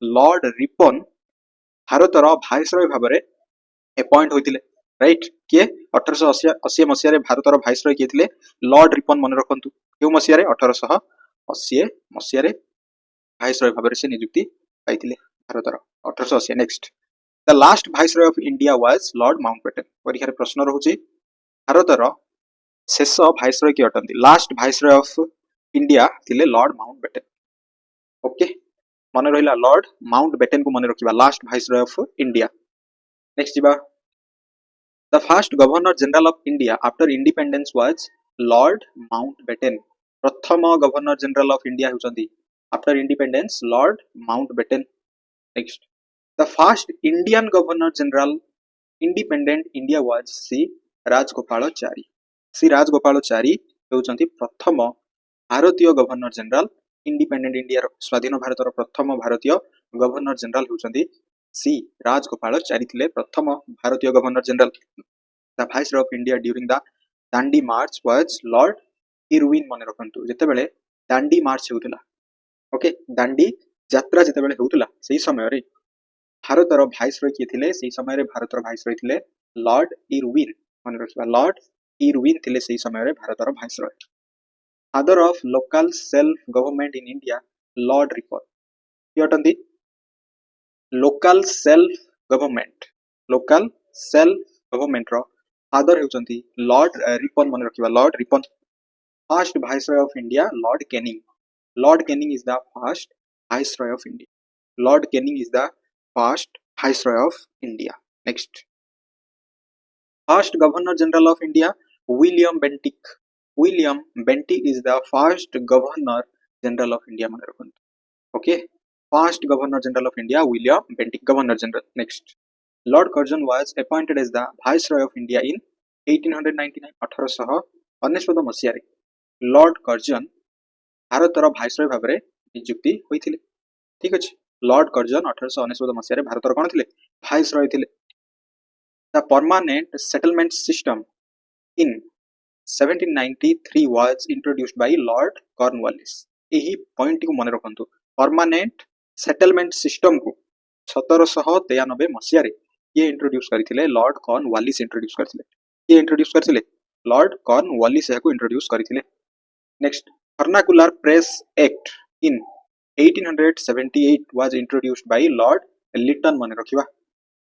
Speaker 1: लॉर्ड रिपन भारतर वाइसरॉय भाबरे अपॉइंट होइतिले राइट किए 1880 मसिया रे भारतर वाइसरॉय किए थिले लॉर्ड रिपन मन रखंतु केउ मसिया रे 1880 मसिया रे वाइसरॉय भाबरे से नियुक्ति पाइतिले भारतर 1880 next the last viceroy of India was lord Mountbatten परीक्षा रे प्रश्न रहउची भारतर शेष वाइसरॉय के अटंती लास्ट वाइसरॉय ऑफ इंडिया थिले लॉर्ड माउंटबेटन ओके मन रहिला लॉर्ड माउंटबेटन को मन रखिबा last viceroy of India next जिबा the first governor general of India after independence was lord Mountbatten प्रथम गवर्नर जनरल ऑफ इंडिया होचंदी after independence lord Mountbatten next the first Indian governor general independent India was C Rajagopalachari होचंती प्रथम भारतीय governor general independent India स्वाधीन भारतर प्रथम भारतीय governor general होचंती सी राजगोपालाचारी थिले प्रथम भारतीय governor general the viceroy of India during the Dandi March was Lord Irwin मन रखंतु जेतेबेले दांडी मार्च होउतला ओके दांडी यात्रा जेतेबेले होउतला सेही समय रे भारतर वाइसरॉय किए थिले सेही समय रे भारतर वाइसरॉय थिले लॉर्ड इरविन मन रखिबा लॉर्ड इरविन थिले सेही समय रे भारतर viceroy father of local self government in India lord Ripon कियटंदी लोकल सेल्फ गवर्नमेंट रो फादर हेउचंती लॉर्ड रिपन मन रखिबा lord Ripon first viceroy of India lord Canning is the first viceroy of India lord Canning is the first viceroy of India next first governor general of India William Bentinck is the first governor general of India मन रखंतु okay first governor general of India William Bentinck governor general next lord Curzon was appointed as the viceroy of India in 1899 1899 मसिया रे lord Curzon भारतर viceroy भाबरे नियुक्ति होइथिले ठीक अछि लॉर्ड कर्जन 1899 मसिया रे भारतर कोन थिले वाइसरॉय थिले the permanent settlement system in 1793 was introduced by lord Cornwallis एही पॉइंट को मन रखंतु परमानेंट सेटलमेंट सिस्टम को 1793 मसिया रे ये इंट्रोड्यूस करथिले लॉर्ड कॉर्नवालिस इंट्रोड्यूस करथिले ये इंट्रोड्यूस करथिले लॉर्ड कॉर्नवालिस को इंट्रोड्यूस करथिले next vernacular press act in 1878 was introduced by Lord Lytton मन रखिबा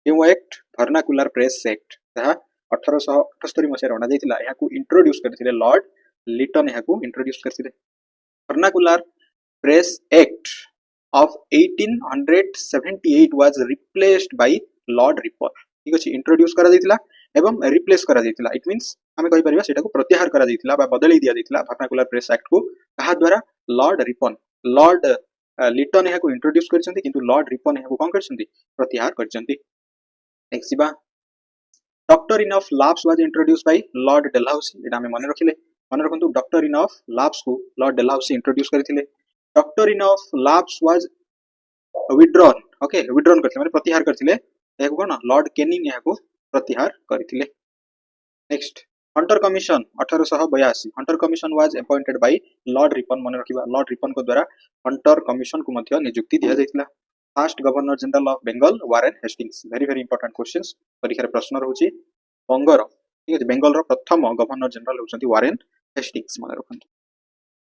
Speaker 1: यो एक्ट वर्नाकुलर प्रेस एक्ट जहा 1878 मसिया रना जायतिला एहा को इंट्रोड्यूस करथिले लॉर्ड लिटन एहा को इंट्रोड्यूस करथिले vernacular press act of 1878 was replaced by Lord Ripon ठीक अछि इंट्रोड्यूस करा दिथिला एवं रिप्लेस करा दिथिला इट मींस हमें कहि परिबा सेटा को प्रत्याहार करा दिथिला बा बदली दिया दिथिला वर्नाकुलर प्रेस एक्ट को कहा द्वारा लॉर्ड रिपन लॉर्ड लिटन एहा को इंट्रोड्यूस करछंती किंतु लॉर्ड रिपन एहा को कोन करछंती प्रत्याहार करछंती नेक्स्ट बा doctrine of lapse was introduce by Lord Dalhousie एटा हमें मन रखिले मन रखंतु डॉक्ट्रिन ऑफ लैप्स को लॉर्ड डेलहाउसी इंट्रोड्यूस करथिले doctrine of lapse was withdrawn okay withdrawn करथिले माने प्रत्याहार करथिले एहा कोन लॉर्ड कैनिंग एहा को प्रत्याहार करथिले next Hunter commission 1882 Hunter commission was appointed by Lord Ripon मन रखिबा लॉर्ड रिपन को द्वारा हंटर कमिशन को मध्य नियुक्ति दिया जायतिला first governor general of Bengal Warren Hastings very very important questions परीक्षा रे प्रश्न रहउची बंगर ठीक है बेंगल रो प्रथम गवर्नर जनरल होचंती वारेन हेस्टिंग्स मन रखंतु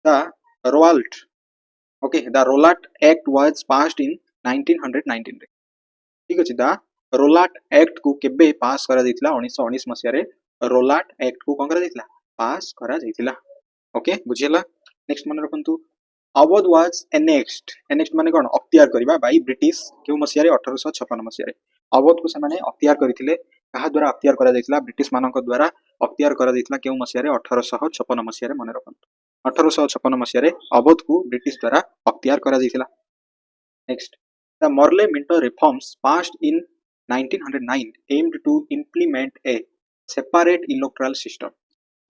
Speaker 1: the Rowlatt okay the Rowlatt act was passed in 1919 रे ठीक अछि द रोलाट एक्ट को केबे पास करा दैतिला 1919 मसिया रे रोलाट एक्ट को कोन करा दैतिला पास करा दैतिला ओके बुझियला नेक्स्ट मन रखंतु अवध वाज एनेक्स्ट माने कोन अख्तियार करबा बाय ब्रिटिश केउ मसिया रे 1856 मसिया रे अवध को से माने अख्तियार करथिले कहा द्वारा अख्तियार करा दैतिला ब्रिटिश मानक द्वारा अख्तियार करा दैतिला केउ मसिया रे 1856 मसिया रे मन रखंतु 1856 मसिया रे अवध को ब्रिटिश द्वारा अख्तियार करा दैतिला next the Morley Minto reforms passed in 1909 aimed to implement a separate electoral system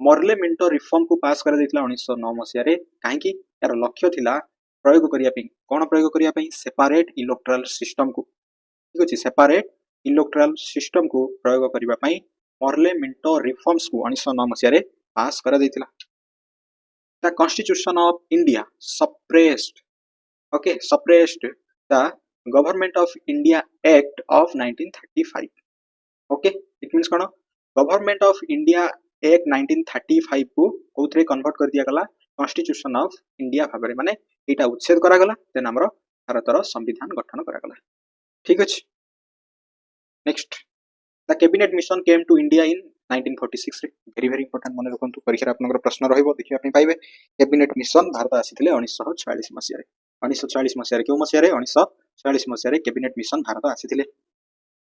Speaker 1: Morley Minto reform को पास करा दैतिला 1909 मसिया रे काहे कि यार लक्ष्य थिला प्रयोग करिया पई कोन प्रयोग करिया पई सेपरेट इलेक्टोरल सिस्टम को ठीक अछि सेपरेट इलेक्टोरल सिस्टम को प्रयोग करिया पई मॉर्ले मिंटो रिफॉर्म्स को 1909 मसिया रे पास करा दैतिला the constitution of India suppressed okay suppressed the government of India act of 1935 okay it means cone government of India act 1935 को कोथरे कन्वर्ट कर दिया गला कॉन्स्टिट्यूशन ऑफ इंडिया भाबरे माने एटा उच्छेद करा गला देन हमरो भारतर संविधान गठन करा गला ठीक अछि next the cabinet mission came to India in 1946 रे वेरी वेरी इंपोर्टेंट मन रखंतु परीक्षा आपनकर प्रश्न रहइबो देखिया पई पाइबे कैबिनेट मिशन भारत आसीथिले 1946 मसिया रे 1940 मसिया रे केउ मसिया रे 1946 मसिया रे कैबिनेट मिशन भारत आसीथिले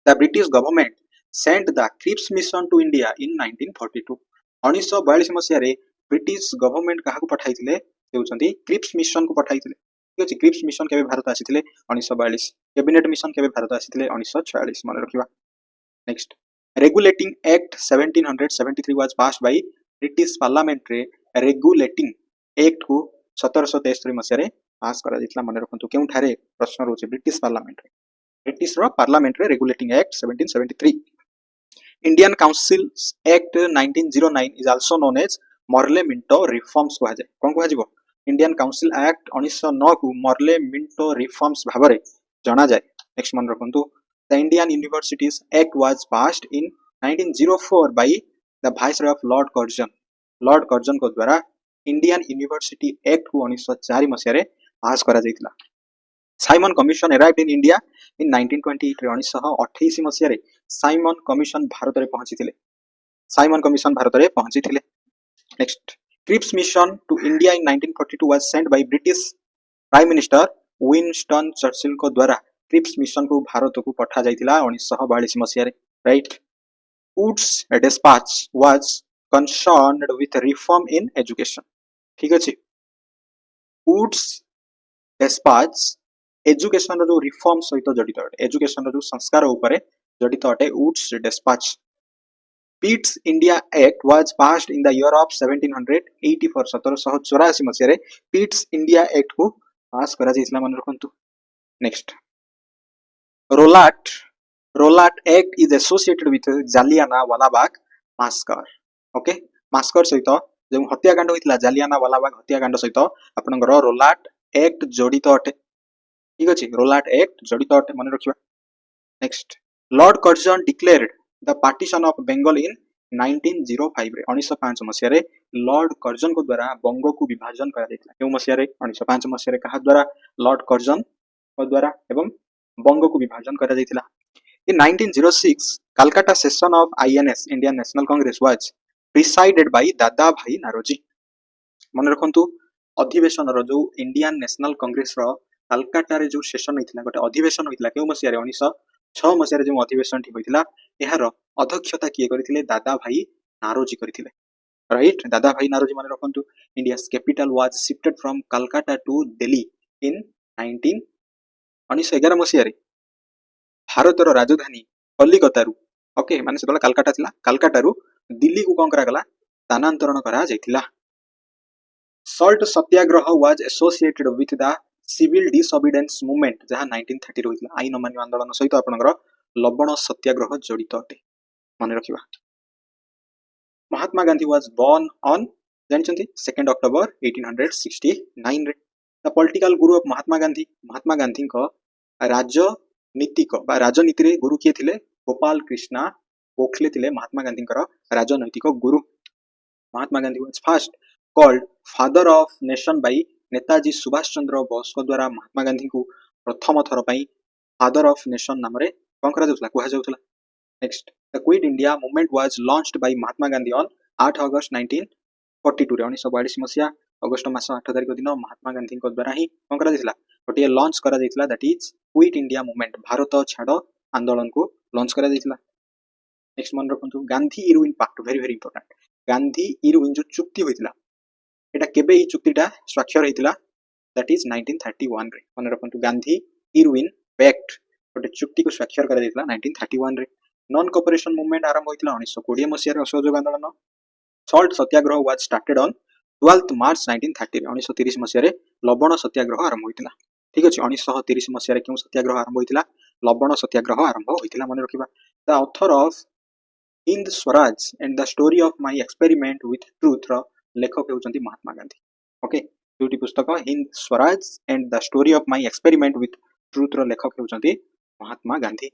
Speaker 1: the British government sent the Cripps mission to India in 1942 1942 मसिया रे ब्रिटिश गवर्नमेंट काहा को पठाइथिले हेउचंती क्रिप्स मिशन को पठाइथिले ठीक अछि क्रिप्स मिशन केबे भारत आसीथिले 1942 कैबिनेट मिशन केबे भारत आसीथिले 1946 मन रखिबा next regulating act 1773 was passed by British parliament रे रेगुलेटिंग एक्ट को 1773 मसिया रे पास करा दितला मन रखंतु केउ ठारे प्रश्न रोचे ब्रिटिश रो पार्लियामेंट रे regulating act 1773 Indian council act 1909 is also known as Morley Minto reforms को जाय कोन को हाजिबो इंडियन काउंसिल एक्ट 1909 को मॉर्ले मिंटो रिफॉर्म्स भाबरे जाना जाय नेक्स्ट मन रखंतु the Indian universities act was passed in 1904 by the viceroy of lord Curzon को द्वारा इंडियन यूनिवर्सिटी एक्ट को 1904 मसिया रे पास करा जायतिला Simon commission arrived in India in 1928 रे 1928 मसिया रे साइमन कमिशन भारत रे पहुंचीथिले next Cripps mission to India in 1942 was sent by British prime minister Winston Churchill को द्वारा क्रिप्स मिशन को भारत को पठा जायतिला 1942 मसिया रे right Wood's dispatch was concerned with reform in education ठीक अछि वुड्स डिस्पैच एजुकेशन रो रिफॉर्म सहित जडित अटे एजुकेशन रो संस्कार ऊपर जडित अटे Wood's dispatch Pitt's India act was passed in the year of 1784 1784 मसिया रे पीट्स इंडिया एक्ट को पास करा जायतिला मन रखंतु next Rowlatt act is associated with Jallianwala Bagh Bhaskar okay Bhaskar सहित जो हत्याकांड होइतिला जालियाना वाला बाग हत्याकांड सहित आपनकर रोलाट एक्ट जडित अटे ठीक अछि रोलाट एक्ट जडित अटे मन रखिबा next lord Curzon declared the partition of Bengal in 1905 रे 1905 मसिया रे लॉर्ड कर्जन को द्वारा बंग को विभाजन करा जायतिला केउ मसिया रे 1905 मसिया रे कहा द्वारा लॉर्ड कर्जन को द्वारा एवं बंग को विभाजन करा जायतिला इन 1906 Calcutta session of INS Indian National Congress was presided bye Dadabhai Naoroji मन रखंतु अधिवेशन रो जो इंडियन नेशनल कांग्रेस रो कलकत्ता रे जो सेशन होइतिला गोटे अधिवेशन होइतिला केउ मसिया रे 1906 मसिया रे जो अधिवेशन ठी होइतिला एहार अध्यक्षता किए करिथिले दादा भाई नारोजी करिथिले राइट दादा भाई नारोजी मन रखंतु India's capital was shifted from Calcutta to Delhi in 1911 मसिया रे भारतर राजधानी कलिकता रु ओके माने से कलकत्ता थिला कलकत्ता रु दिल्ली को कोन करा गला स्थानांतरण करा जायतिला salt satyagraha was associated with the civil disobedience movement जहां 1930 होइतिला आईन अमान्य आंदोलन सहित आपनकर लवण सत्याग्रह जडित अटे मन रखिबा Mahatma Gandhi was born on जानछंती 2 अक्टोबर 1869 रे the political guru of Mahatma Gandhi को राजनीतिक बा राजनीति रे गुरु किए थिले गोपाल कृष्णा गोखले थिले महात्मा गांधी राजनैतिक गुरु Mahatma Gandhi was first called father of nation by Netaji Subhas Chandra Bose को द्वारा महात्मा गांधी को प्रथम थर पई फादर ऑफ नेशन नाम रे कोन करा जाउतला कुहा जाउतला next the quit India movement was launched by Mahatma Gandhi on 8 अगस्त 1942 रे 1942 मसिया अगस्त मास 8 तारिख दिन महात्मा गांधी को द्वारा ही कोन करा जाइतला गोटे लॉन्च करा जाइतला that is quit India movement भारत छाड़ आंदोलन को लॉन्च करा जाइतला नेक्स्ट मन रखंतु Gandhi Irwin pact very very important Gandhi Irwin जो चुक्ति होइतला एटा केबे ही चुक्तिटा स्वाक्षर होइतला दैट इज 1931 रे मन रखंतु गांधी इरुइन पैक्ट गोटे चुक्ति को स्वाक्षर करा जाइतला 1931 रे नॉन कोऑपरेशन मूवमेंट आरंभ होइतला 1920 मसिया रे असहयोग आंदोलन salt satyagraha was started on 12th मार्च 1930 रे 1930 मसिया रे लवण सत्याग्रह आरंभ होइतला ठीक अछि 1930 मसिया रे क्यों सत्याग्रह आरंभ होइतला लवण सत्याग्रह आरंभ होइतला मन रखिबा the author of Hind Swaraj and the story of my experiment with truth रो लेखक हेउचंती महात्मा गांधी ओके दुटी पुस्तक Hind Swaraj and the story of my experiment with truth रो लेखक हेउचंती Mahatma Gandhi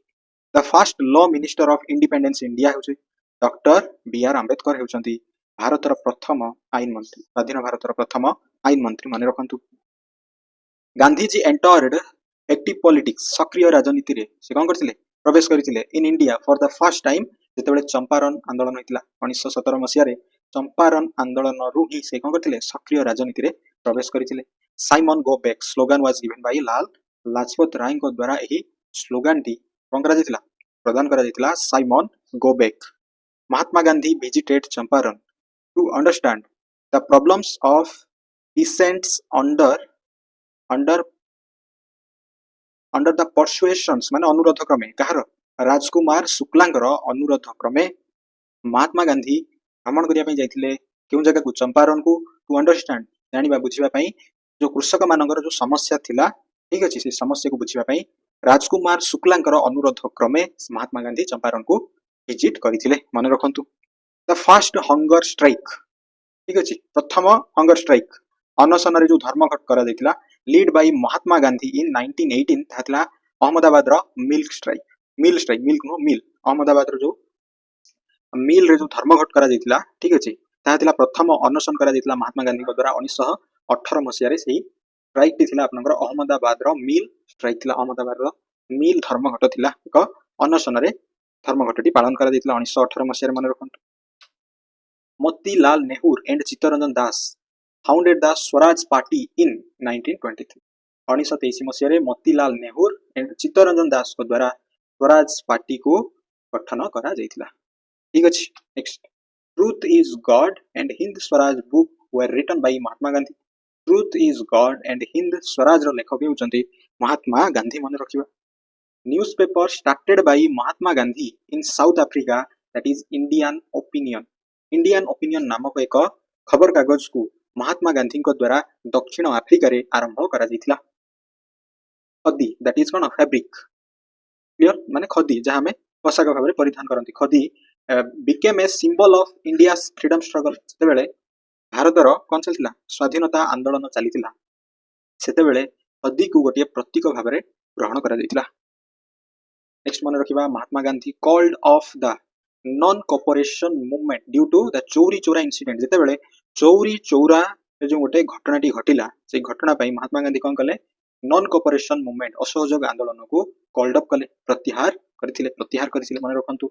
Speaker 1: the first law minister of independence India हेउची डॉक्टर बी.आर. आंबेडकर हेउचंती भारतर प्रथम आईन मंत्री स्वाधीन भारतर प्रथम आईन मंत्री माने रखंतु Gandhi ji entered active politics सक्रिय राजनीति रे से कोन करथिले प्रवेश करथिले in India for the first time जेतेबेले चंपारण आंदोलन होइतला 1917 मसिया रे चंपारण आंदोलन रु ही से कोन करथिले सक्रिय राजनीति रे प्रवेश करथिले Simon go back slogan was given by Lala Lajpat Rai को द्वारा एही स्लोगन टी कोन करा जाइतला प्रदान करा जाइतला Simon go back Mahatma Gandhi visited Champaran to understand the problems of peasants under the persuasions माने अनुरोध क्रमे कहार राजकुमार शुक्लांकर अनुरोध क्रमे महात्मा गांधी भ्रमण करिया पई जाइथिले केउ जगह को चंपारण को टू अंडरस्टैंड जानिबा बुझिबा पई जो कृषक मानकर जो समस्या थिला ठीक अछि से समस्या को बुझिबा पई राजकुमार शुक्लांकर अनुरोध क्रमे महात्मा गांधी चंपारण को विजिट करिथिले मन रखंतु द फर्स्ट हंगर स्ट्राइक ठीक अछि प्रथम हंगर स्ट्राइक अनशन रे जो धर्मघट करा दैतिला lead by Mahatma Gandhi in 1918 थातला अहमदाबाद रो milk strike no mill Ahmedabad रो जो मिल रे जो धर्मघट करा दैतिला ठीक अछि ताहतिला प्रथम अनशन करा दैतिला महात्मा गांधी को द्वारा 1918 मसिया रे सेही स्ट्राइक टी थिला आपनकर अहमदाबाद रो मिल स्ट्राइक थिला अहमदाबाद रो मिल धर्मघट थिला एक अनशन रे धर्मघट टी पालन करा दैतिला 1918 मसिया रे मन रखंतु Motilal Nehru and Chittaranjan Das founded the Swaraj party in 1923 1923 मसिया रे मोतीलाल नेहरू एंड चित्तरंजन दास को द्वारा स्वराज पार्टी को गठन करा जाइथिला ठीक अछि next truth is God and Hind Swaraj book were written by Mahatma Gandhi truth is God and Hind Swaraj रो लेखक हेउचंती महात्मा गांधी मन रखिबा newspaper started by Mahatma Gandhi in South Africa that is Indian opinion नामक एक खबर कागज को महात्मा गांधी को द्वारा दक्षिण अफ्रीका रे आरंभ करा जाइथिला खदी दैट इज कोन फैब्रिक क्लियर माने खदी जहा में पोशाक भाबरे परिधान करंती khadi became a symbol of India's freedom struggle सेतेबेले भारतर कोन चलथिला स्वाधीनता आंदोलन चलीथिला सेतेबेले खदी को गोटे प्रतीक भाबरे ग्रहण करा जाइथिला नेक्स्ट मन रखिबा Mahatma Gandhi called off the non cooperation movement due to the Chauri Chaura incident जेतेबेले चौरी चौरा जो गोटे घटनाटी घटिला से घटना पई महात्मा गांधी कोन कले नॉन कोऑपरेशन मूवमेंट असहयोग आंदोलन को कॉल्ड अप कले प्रत्याहार करथिले मन रखंतु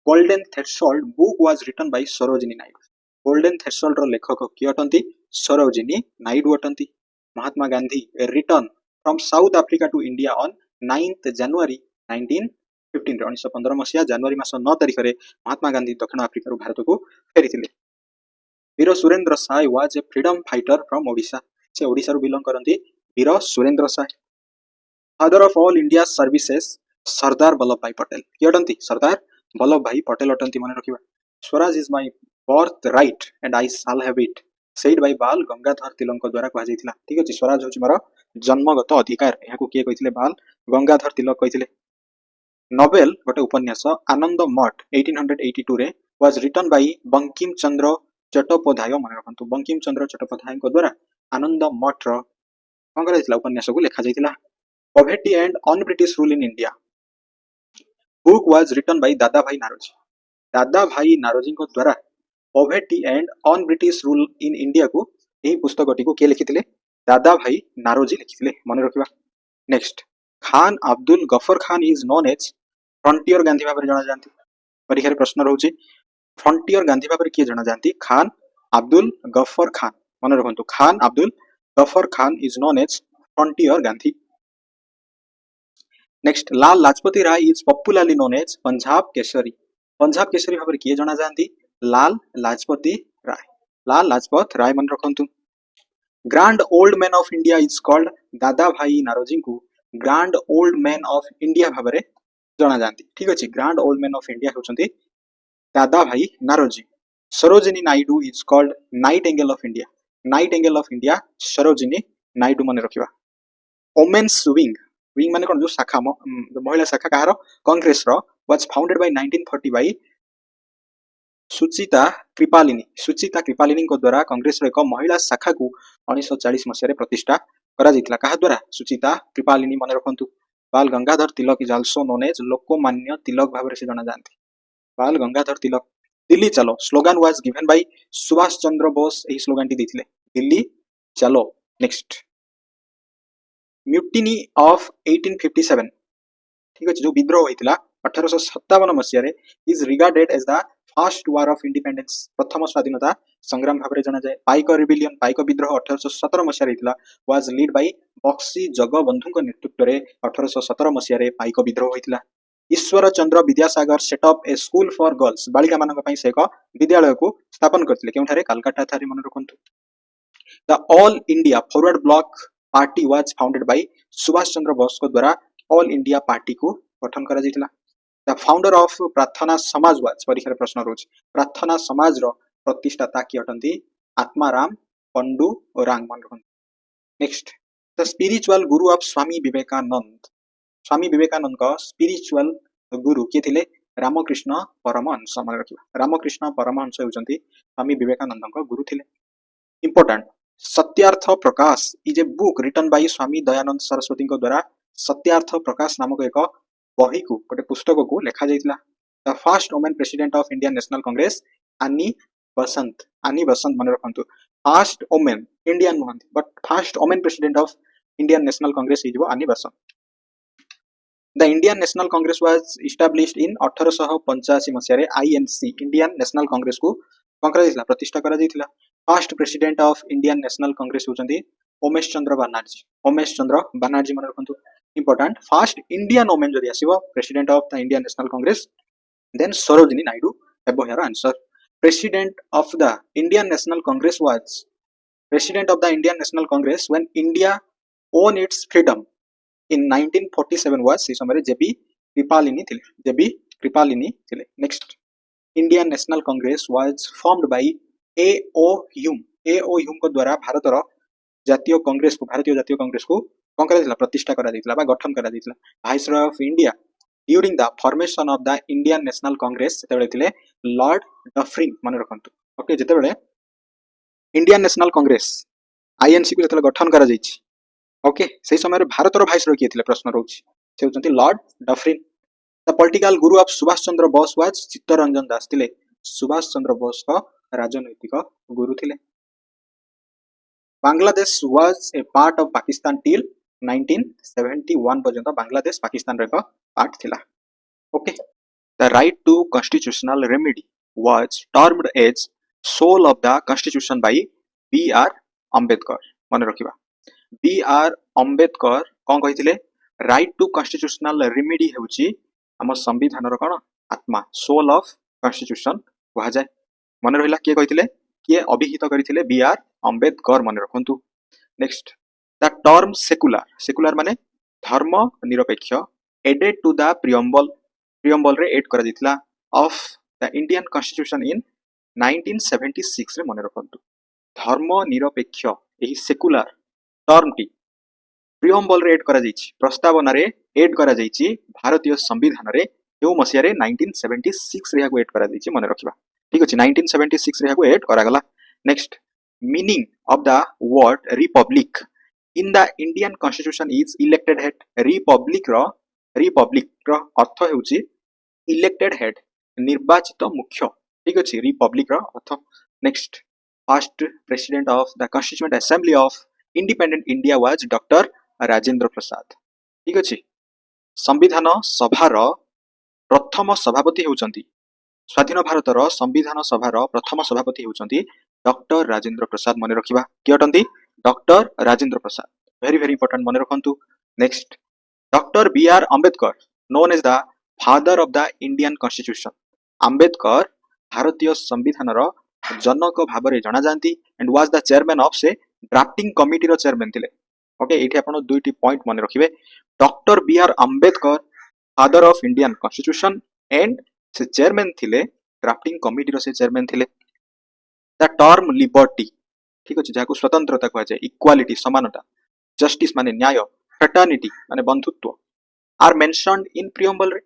Speaker 1: Golden Threshold book was written by Sarojini Naidu Golden Threshold रो लेखक कि अटंती सरोजिनी नायडू अटंती Mahatma Gandhi return from South Africa to India on 9th January 1915 1915 मसिया जनवरी मास 9 तारिख रे महात्मा गांधी दक्षिण अफ्रीका रो भारत को फेरिथिले Veer Surendra Sai was a freedom fighter from Odisha से ओडिशा रो बिलोंग करंती Veer Surendra Sai father of all India services Sardar Vallabhbhai Patel कि अटंती सरदार वल्लभ भाई पटेल अटंती मन रखिबा Swaraj is my birthright and I shall have it said by Bal Gangadhar तिलक द्वारा कहा जाइथिला ठीक अछि स्वराज होछि मोर जन्मगत अधिकार एहा को के कहिथिले बाल गंगाधर तिलक कहिथिले नोबेल गोटे उपन्यास आनंद मठ 1882 रे was written bye Bankim Chandra Chattopadhyay मन रखंतु बंकिम चंद्र चट्टोपाध्याय को द्वारा आनंद मठ रो कोन करा उपन्यास को लिखा जाइतिला poverty and un British rule in India book was written by Dadabhai Naoroji Dadabhai Naoroji को द्वारा poverty and un British rule in India को एही पुस्तकटी को के लिखिथिले दादा भाई नारोजी लिखिथिले मन रखिबा next Khan Abdul Ghaffar Khan is known as Frontier Gandhi भाबरे जाना जानती परीक्षा रे प्रश्न रहउची फ्रंटियर गांधी भाबरे किए जाना जानती खान अब्दुल गफर खान मन रखंतु Khan Abdul Ghaffar Khan is known as Frontier Gandhi next Lal Lajpat Rai is popularly known as Punjab Kesari भाबरे किए जाना जानती लाल लाजपति राय मन रखंतु grand old man of India is called Dadabhai Naoroji को grand old man of India भाबरे जाना जानती ठीक अछि grand old man of India होचंती Dadabhai Naoroji Sarojini Naidu is called nightingale of India Sarojini Naidu मन रखिबा वुमेन्स विंग माने कोन जो शाखा महिला शाखा कहार कांग्रेस रो was founded by 1940 by Sucheta Kripalani को द्वारा कांग्रेस रो एक महिला शाखा को 1940 मसिया रे प्रतिष्ठा करा जितला कहा द्वारा सुचिता कृपालिनी मन रखंतु Bal Gangadhar Tilak is also known as Lokmanya Tilak भाबरे से जाना जानती Bal Gangadhar Tilak Delhi Chalo slogan was given by Subhash Chandra Bose एही स्लोगन टी दिथिले दिल्ली चलो नेक्स्ट म्यूटिनी ऑफ 1857 ठीक अछि जो विद्रोह होइतिला 1857 मसिया रे is regarded as the first war of independence प्रथम स्वाधीनता संग्राम भाबरे जाना जाय पाइक विद्रोह 1817 मसिया रे हितला was lead by Bakshi Jagabandhu को नेतृत्व रे 1817 मसिया रे पाइक विद्रोह होइतिला Ishwar Chandra Vidyasagar set up a school for girls बालिका मानक पई से एक विद्यालय को स्थापन करथिले केउठारे कलकत्ता थारे मन रखंतु the All India Forward Bloc party was founded by Subhash Chandra Bose को द्वारा ऑल इंडिया पार्टी को गठन करा जितला द फाउंडर ऑफ प्रार्थना समाज वाज परीक्षा रे प्रश्न रोज प्रार्थना समाज रो प्रतिष्ठाता की अटंती आत्माराम पंडू ओरांग मन रखंतु next the spiritual Guru of Swami Vivekananda का स्पिरिचुअल गुरु के थिले रामकृष्ण परमहंस मन रखिबा रामकृष्ण परमहंस होचंती स्वामी विवेकानंद का गुरु थिले important Satyarth Prakash is a book written by Swami Dayanand Saraswati को द्वारा सत्यार्थ प्रकाश नामक एक बही को गोटे पुस्तक को लिखा जाइतिला the first women president of Indian National Congress Annie Besant मन रखंतु फर्स्ट वुमेन इंडियन महंती but first women president of Indian National Congress is Annie Besant the Indian National Congress was established in 1885 मसिया रे आईएनसी इंडियन नेशनल कांग्रेस को कंकरा दिसला प्रतिष्ठा करा दिथिला first president of Indian National Congress होचंती उमेश चंद्र बनर्जी मन रखंतु इंपोर्टेंट फर्स्ट इंडियन वुमेन जदि आसीबो president of the Indian National Congress then Sarojini Naidu एबो here answer president of the Indian National Congress was president of the Indian National Congress when India won its freedom in 1947 was से समय JB Kripalani थिले next Indian National Congress was formed by AO Hume को द्वारा भारतीय जातीय कांग्रेस को कौन करा दिला प्रतिष्ठा करा दिला बा गठन करा दिला viceroy of India during the formation of the Indian National Congress जेतेबेले थिले लॉर्ड डफरिन मन रखंतु ओके जेतेबेले इंडियन नेशनल कांग्रेस आईएनसी को जेतेबेले गठन करा जाईछि ओके सही समय रे भारत रो वाइसरॉय किए थिले प्रश्न रहउछि से होचंती Lord Dufferin the political guru of Subhash Chandra Bose was Chittaranjan Das थिले सुभाष चंद्र बोस का राजनैतिक गुरु थिले Bangladesh was a part of Pakistan till 1971 पर्यंत बांग्लादेश पाकिस्तान रे पार्ट थिला okay the right to constitutional remedy was termed as soul of the constitution by B R Ambedkar मन रखिबा बी आर अंबेडकर कोन कहिथिले राइट टू कॉन्स्टिट्यूशनल रेमेडी हेउची हम संविधान रो कोन आत्मा सोल ऑफ कॉन्स्टिट्यूशन कहा जाय मन रहिला के कहिथिले के अभिहित करिथिले बी आर अंबेडकर मन रखंतु नेक्स्ट द टर्म सेकुलर माने धर्म निरपेक्ष एडेड टू द प्रियम्बल रे एड करा दितला of the Indian constitution in 1976 रे मन रखंतु धर्म निरपेक्ष एही सेकुलर टर्म टी प्रियम्बल रे एड करा जाईछि प्रस्तावना रे एड करा जाईछि भारतीय संविधान रे केउ मसिया रे 1976 रे याको एड करा दैछि मने रखिबा ठीक अछि 1976 रे याको एड करा गला next meaning of the word republic in the Indian constitution is elected head republic रो अर्थ हेउछि इलेक्टेड हेड निर्वाचित मुख्य ठीक अछि रिपब्लिक रो अर्थ next first president of the constituent assembly of independent India was doctor Rajendra Prasad ठीक अछि संविधान सभार प्रथम सभापति होउचंती स्वाधीन भारतर संविधान सभार प्रथम सभापति होउचंती डॉक्टर राजेंद्र प्रसाद मने रखिबा कि अटंती doctor Rajendra Prasad very very important मने रखंतु next doctor B R Ambedkar known as the father of the Indian constitution Ambedkar भारतीय संविधान जनक भाबरे जणा जानती and was the chairman of से ड्राफ्टिंग कमिटी रो चेयरमैन थिले ओके एठी आपण दुईटी पॉइंट मने रखिबे doctor B R Ambedkar father of Indian constitution and से चेयरमैन थिले ड्राफ्टिंग कमिटी रो से चेयरमैन थिले द टर्म लिबर्टी ठीक अछि जाको स्वतंत्रता कहै छै इक्वालिटी समानता जस्टिस माने न्याय फ्रेटर्निटी माने बंधुत्व आर मेंशन्ड इन प्रियम्बल रे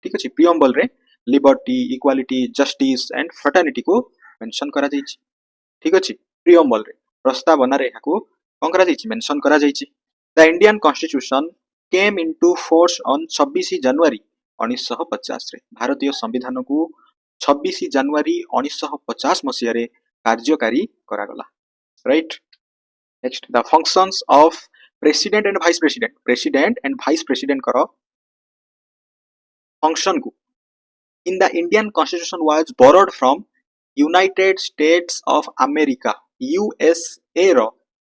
Speaker 1: ठीक अछि प्रियम्बल रे liberty equality justice and fraternity को मेंशन करा जायछि ठीक अछि प्रियम्बल रे प्रस्तावना रे याको कोन करा जायछि मेंशन करा जायछि the Indian constitution came into force on 26 January 1950 रे भारतीय संविधान को 26 जनवरी 1950 मसिया रे कार्यकारी करा गला right next the functions of president and vice president करो फंक्शन को in the Indian constitution was borrowed from United States of America USA रो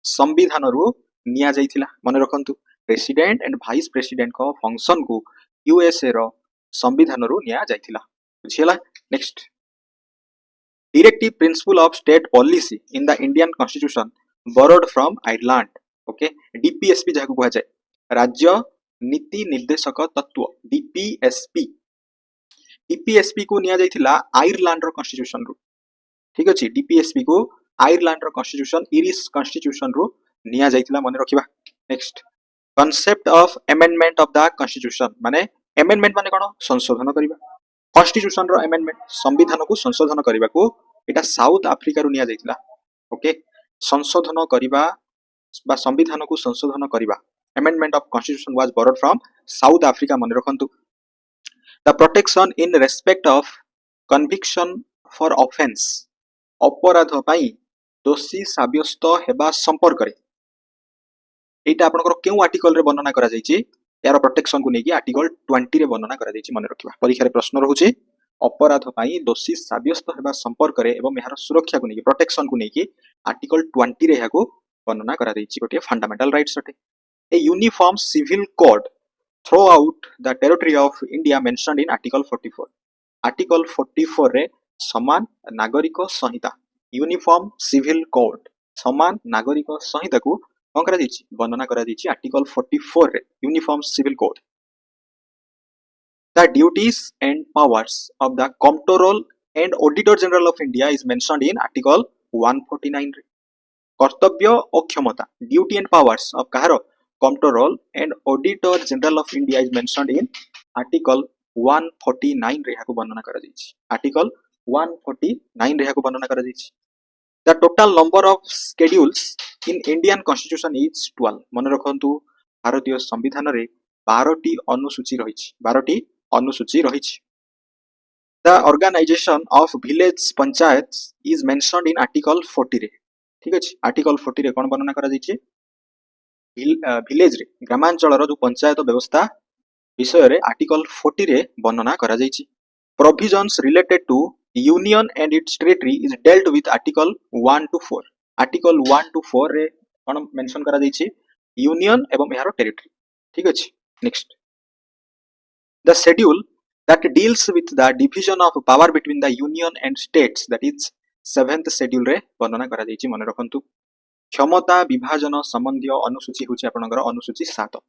Speaker 1: संविधान रु निया जाइथिला मने रखंतु प्रेसिडेंट एंड वाइस प्रेसिडेंट को फंक्शन को यूएसए रो संविधान रु निया जाइथिला बुझियला next directive principle of state policy in the Indian constitution borrowed from Ireland okay DPSP जाको कहै छै राज्य नीति निर्देशक तत्व डीपीएसपी को निया जाइथिला आयरलैंड रो कॉन्स्टिट्यूशन रु ठीक अछि डीपीएसपी को आयरलैंड रो कॉन्स्टिट्यूशन इरिश कॉन्स्टिट्यूशन रु निया जाइथिला मने रखिबा next concept of amendment of the constitution माने अमेंडमेंट माने कोन संशोधन करिबा कॉन्स्टिट्यूशन रो अमेंडमेंट संविधान को संशोधन करिबा को एटा साउथ अफ्रीका रु निया जाइथिला ओके संशोधन करिबा बा संविधान को संशोधन करिबा amendment of constitution was borrowed from South Africa मने रखंतु the protection in respect of conviction for offence अपराध पई दोषी साब्यस्त हेबा संपर्क रे एटा आपनकर केउ आर्टिकल रे वर्णना करा जायछि यार प्रोटेक्शन को नेकी आर्टिकल 20 रे वर्णना करा जायछि मने रखिबा परीक्षा रे प्रश्न रहउछि अपराध पई दोषी साब्यस्त हेबा संपर्क रे एवं यार सुरक्षा को नेकी प्रोटेक्शन को नेकी आर्टिकल 20 रे याको वर्णना करा जायछि गोटे फंडामेंटल राइट्स अटे a uniform civil code throughout the territory of India mentioned in article 44 रे समान नागरिक संहिता यूनिफॉर्म सिविल कोड समान नागरिक संहिता को कोन करा दिछि वर्णना करा दिछि आर्टिकल 44 रे uniform civil code the duties and powers of the controller and auditor general of India is mentioned in article 149 रे कर्तव्य और क्षमता ड्यूटी एंड पावर्स ऑफ कहारो controller and auditor general of India is mentioned in article 149 रे याको वर्णना करा दिछि article 149 रे याको वर्णना करा दिछि The total number of schedules in Indian Constitution is 12 मन रखंतु भारतीय संविधान रे 12टी अनुसूची रहिछि The organization of village panchayats is mentioned in article 40 रे ठीक अछि आर्टिकल 40 रे कोन वर्णना करा जायछि विलेज रे ग्रामांचल रो जो पंचायत व्यवस्था विषय रे आर्टिकल 40 रे वर्णना करा जायछि provisions related to union and its territory is dealt with article 1 to 4 article 1 to 4 रे कोन मेंशन करा जायछि यूनियन एवं यार टेरिटरी ठीक अछि next the schedule that deals with the division of power between the union and states that is 7th schedule रे वर्णना करा जायछि मन रखंतु क्षमता विभाजन संबंधी अनुसूची होछि आपनकर अनुसूची 7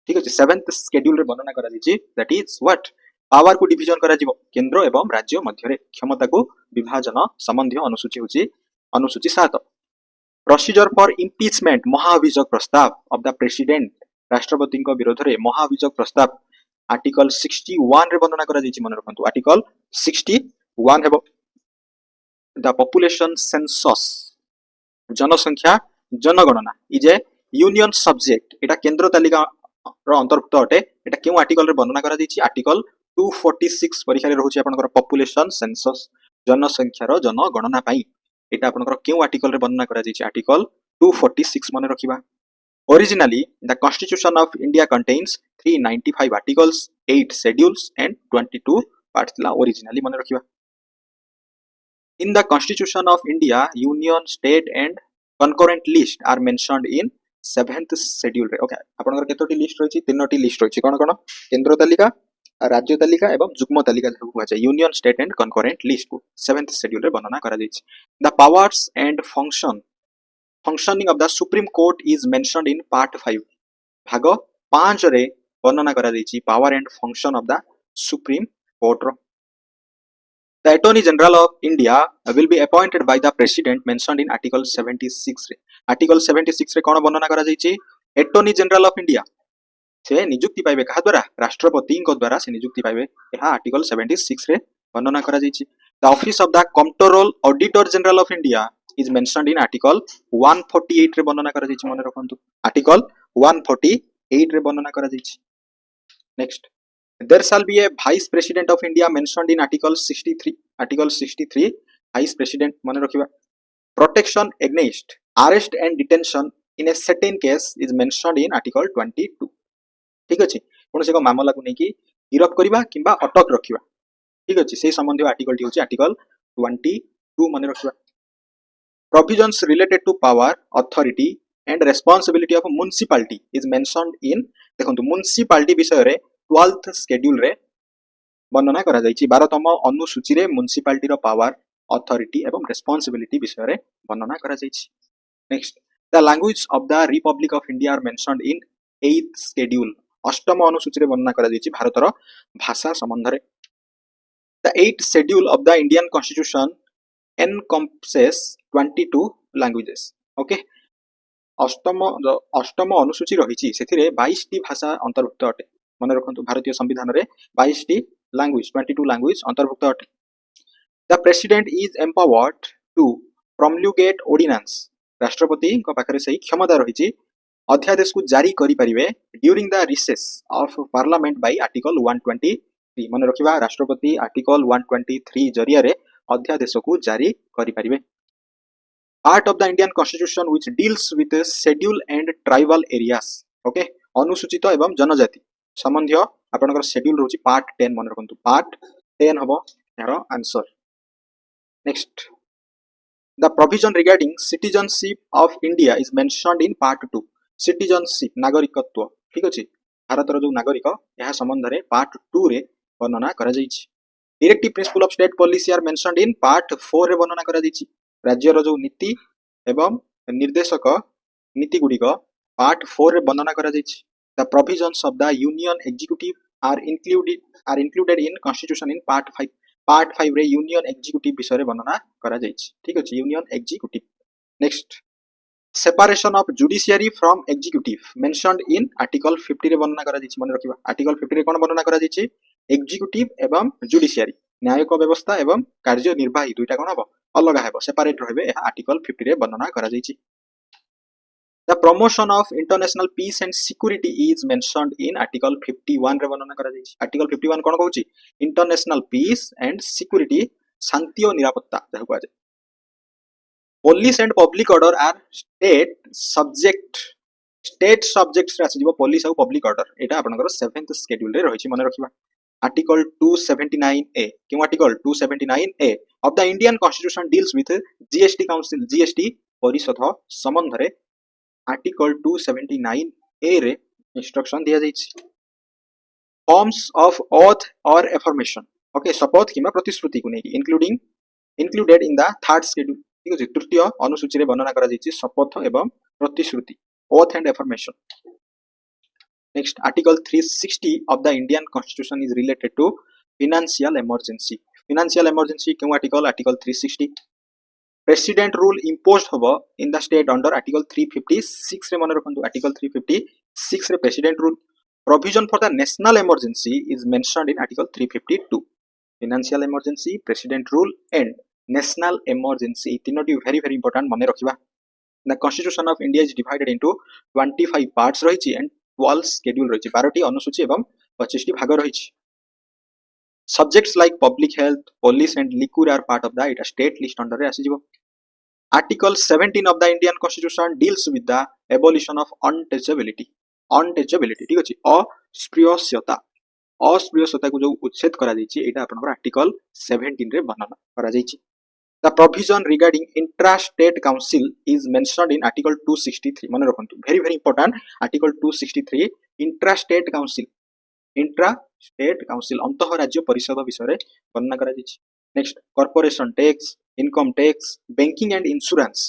Speaker 1: ठीक अछि 7th schedule रे वर्णना करा जायछि that is what पावर को डिविजन करा जिवो केंद्र एवं राज्य मध्य रे क्षमता को विभाजन संबंधी अनुसूची होछि अनुसूची 7 प्रोसीजर फॉर इम्पीचमेंट महाअभियोग प्रस्ताव ऑफ द प्रेसिडेंट राष्ट्रपति को विरोध रे महाअभियोग प्रस्ताव आर्टिकल 61 रे वर्णना करा जायछि मन रखंतु आर्टिकल 61 हेबो द पॉपुलेशन सेंसस जनसंख्या जनगणना इज ए यूनियन सब्जेक्ट एटा केंद्र तालिका रो अंतर्भुक्त अटे एटा केउ आर्टिकल रे वर्णना करा जायछि आर्टिकल 246 परीक्षा रे रहउछि आपनकर पॉपुलेशन सेंसस जनसंख्या रो जनगणना पई एटा आपनकर केउ आर्टिकल रे वर्णना करा जायछि आर्टिकल 246 माने रखिबा Originally, the Constitution of India contains 395 articles, 8 schedules, and 22 parts. Originally, mane rakhiba. In the Constitution of India, Union, State, and concurrent list are mentioned in 7th schedule. Okay, आपनकर केतोटी list रहिछि तीनोटी list रहिछि कोन कोन केंद्र तालिका राज्य तालिका एवं जुग्म तालिका जको कुहा जाय union state and concurrent list को 7th schedule रे वर्णना करा जायछि the powers and functioning of the Supreme Court is mentioned in part 5 भाग 5 रे वर्णना करा जायछि power and function of the Supreme Court row The Attorney General of India will be appointed by the President mentioned in Article 76 रे Article 76 रे कोन वर्णना करा जायछि Attorney General of India से नियुक्ति पाइबे कहा द्वारा राष्ट्रपति को द्वारा से नियुक्ति पाइबे यह Article 76 रे वर्णना करा जायछि The office of the Comptroller Auditor General of India is mentioned in article 148 रे वर्णना करा जायछि मन रखंतु article 148 रे वर्णना करा जायछि next there shall be a vice president of India mentioned in article 63 vice president मन रखिबा protection against arrest and detention in a certain case is mentioned in article 22 ठीक अछि कोन से को मामला को नै कि गिरफ करबा किबा अटक रखिबा ठीक अछि से संबंधी आर्टिकल टी होछि आर्टिकल 22 मन रखिबा Provisions related to power, authority and responsibility of municipality is mentioned in देखंतु municipality विषय रे 12th schedule रे वर्णना करा जायछि 12तम अनुसूची रे municipality रो power, authority एवं responsibility विषय रे वर्णना करा जायछि next the language of the Republic of India are mentioned in 8th schedule अष्टम अनुसूची रे वर्णना करा जायछि भारत रो भाषा संबंध रे the 8th schedule of the Indian Constitution encompasses 22 languages okay अष्टम अनुसूची रहिछि सेथिरे 22 टी भाषा अंतर्भुक्त अटे मन रखंतु भारतीय संविधान रे 22 टी लैंग्वेज 22 लैंग्वेज अंतर्भुक्त अटे the president is empowered to promulgate ordinance राष्ट्रपति को पाखरे सही क्षमता रहिछि अध्यादेश को जारी करि परिबे during the recess of parliament by article 123 मन रखिबा राष्ट्रपति आर्टिकल 123 जरिया रे अध्यादेश को जारी करि परिबे part of the Indian Constitution which deals with schedule and tribal areas okay अनुसूचित एवं जनजाति संबंधी आपनकर शेड्यूल रहउची पार्ट 10 मन रखंतु पार्ट 10 हबो यार answer next the provision regarding citizenship of India is mentioned in part 2 citizenship नागरिकत्व ठीक अछि भारत रो जो नागरिक यहा संबंध रे पार्ट 2 रे वर्णना करा जायछि directive principle of state policy are mentioned in part 4 रे वर्णना करा जायछि राज्य रो जो नीति एवं निर्देशक नीति गुडिक पार्ट 4 रे वर्णना करा जायछि the provisions of the union executive are included in constitution in part 5 रे यूनियन एग्जीक्यूटिव विषय रे वर्णना करा जायछि ठीक अछि union executive next separation of judiciary from executive mentioned in article 50 रे वर्णना करा जायछि मन रखिबा आर्टिकल 50 रे कोन वर्णना करा जायछि एग्जीक्यूटिव एवं जुडिशियरी न्यायिक व्यवस्था एवं कार्यनिर्वाही दुईटा कोन हबो अलग हेबो सेपरेट रहबे यह आर्टिकल 50 रे वर्णना करा जायछि the promotion of international peace and security is mentioned in article 51 रे वर्णना करा जायछि आर्टिकल 51 कोन कहउछि इंटरनेशनल पीस एंड सिक्योरिटी शांति और निरापत्ता जहा कहै छै police and public order are state subjects रे आसीबो पुलिस और पब्लिक ऑर्डर एटा आपनकर 7th शेड्यूल रे रहिछि मन रखिबा Article 279A क्यों article 279A of the Indian Constitution deals with GST Council GST परिषद संबंध रे आर्टिकल 279A रे इंस्ट्रक्शन दिया जायछि forms of oath or affirmation okay शपथ किमा प्रतिश्रुति को नै included in the 3rd schedule ठीक अछि तृतीय अनुसूची रे वर्णना करा जायछि शपथ एवं प्रतिश्रुति oath and affirmation Next, Article 360 of the Indian Constitution is related to financial emergency. Financial emergency क्यों article? Article 360. President rule imposed होगा in the state under Article 356 रे मन रखंतु Article 356 रे President rule Provision for the national emergency is mentioned in Article 352. Financial emergency, president rule and national emergency तीनोटी very very important मने रखिबा. The Constitution of India is divided into 25 parts रहिछि and 12 schedule रहिछि. 12 T अनुसूची एवं 25 T भाग रहिछि. Subjects like public health, police and liquor are part of the state list under asijibo. Article 17 of the Indian Constitution deals with the abolition of untouchability. Untouchability ठीक अछि अस्पृश्यता. अस्पृश्यता को जो उच्छेद करा जाइछि एटा आपनकर आर्टिकल 17 रे वर्णन करा जाइछि. The provision regarding intra-state council is mentioned in Article 263. मन रखंतु very very important. Article 263 intra-state council. Intra-state council अंतः राज्य परिषद विषय रे वर्णन करा जाइछि. Next, corporation tax, income tax, banking and insurance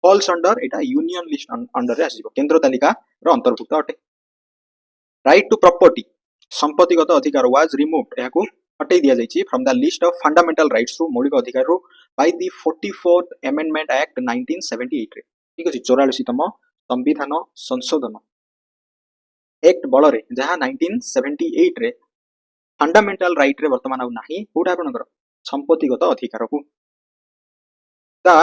Speaker 1: falls under Etah union list under रे आसीबो. केंद्र तालिका रो अंतर्भुक्त अटे. Right to property संपत्तिगत अधिकार was removed. एहाकु हटाई दिया जाइछि from the list of fundamental rights रो मौलिक अधिकार रो by the 44th Amendment Act 1978 रे. ठीक अछि 44 तम संविधान संशोधन एक्ट बଳରେ जहा 1978 रे फंडामेंटल राइट रे वर्तमान आ नाही कोडा आपनकर संपत्तिगत अधिकार को. The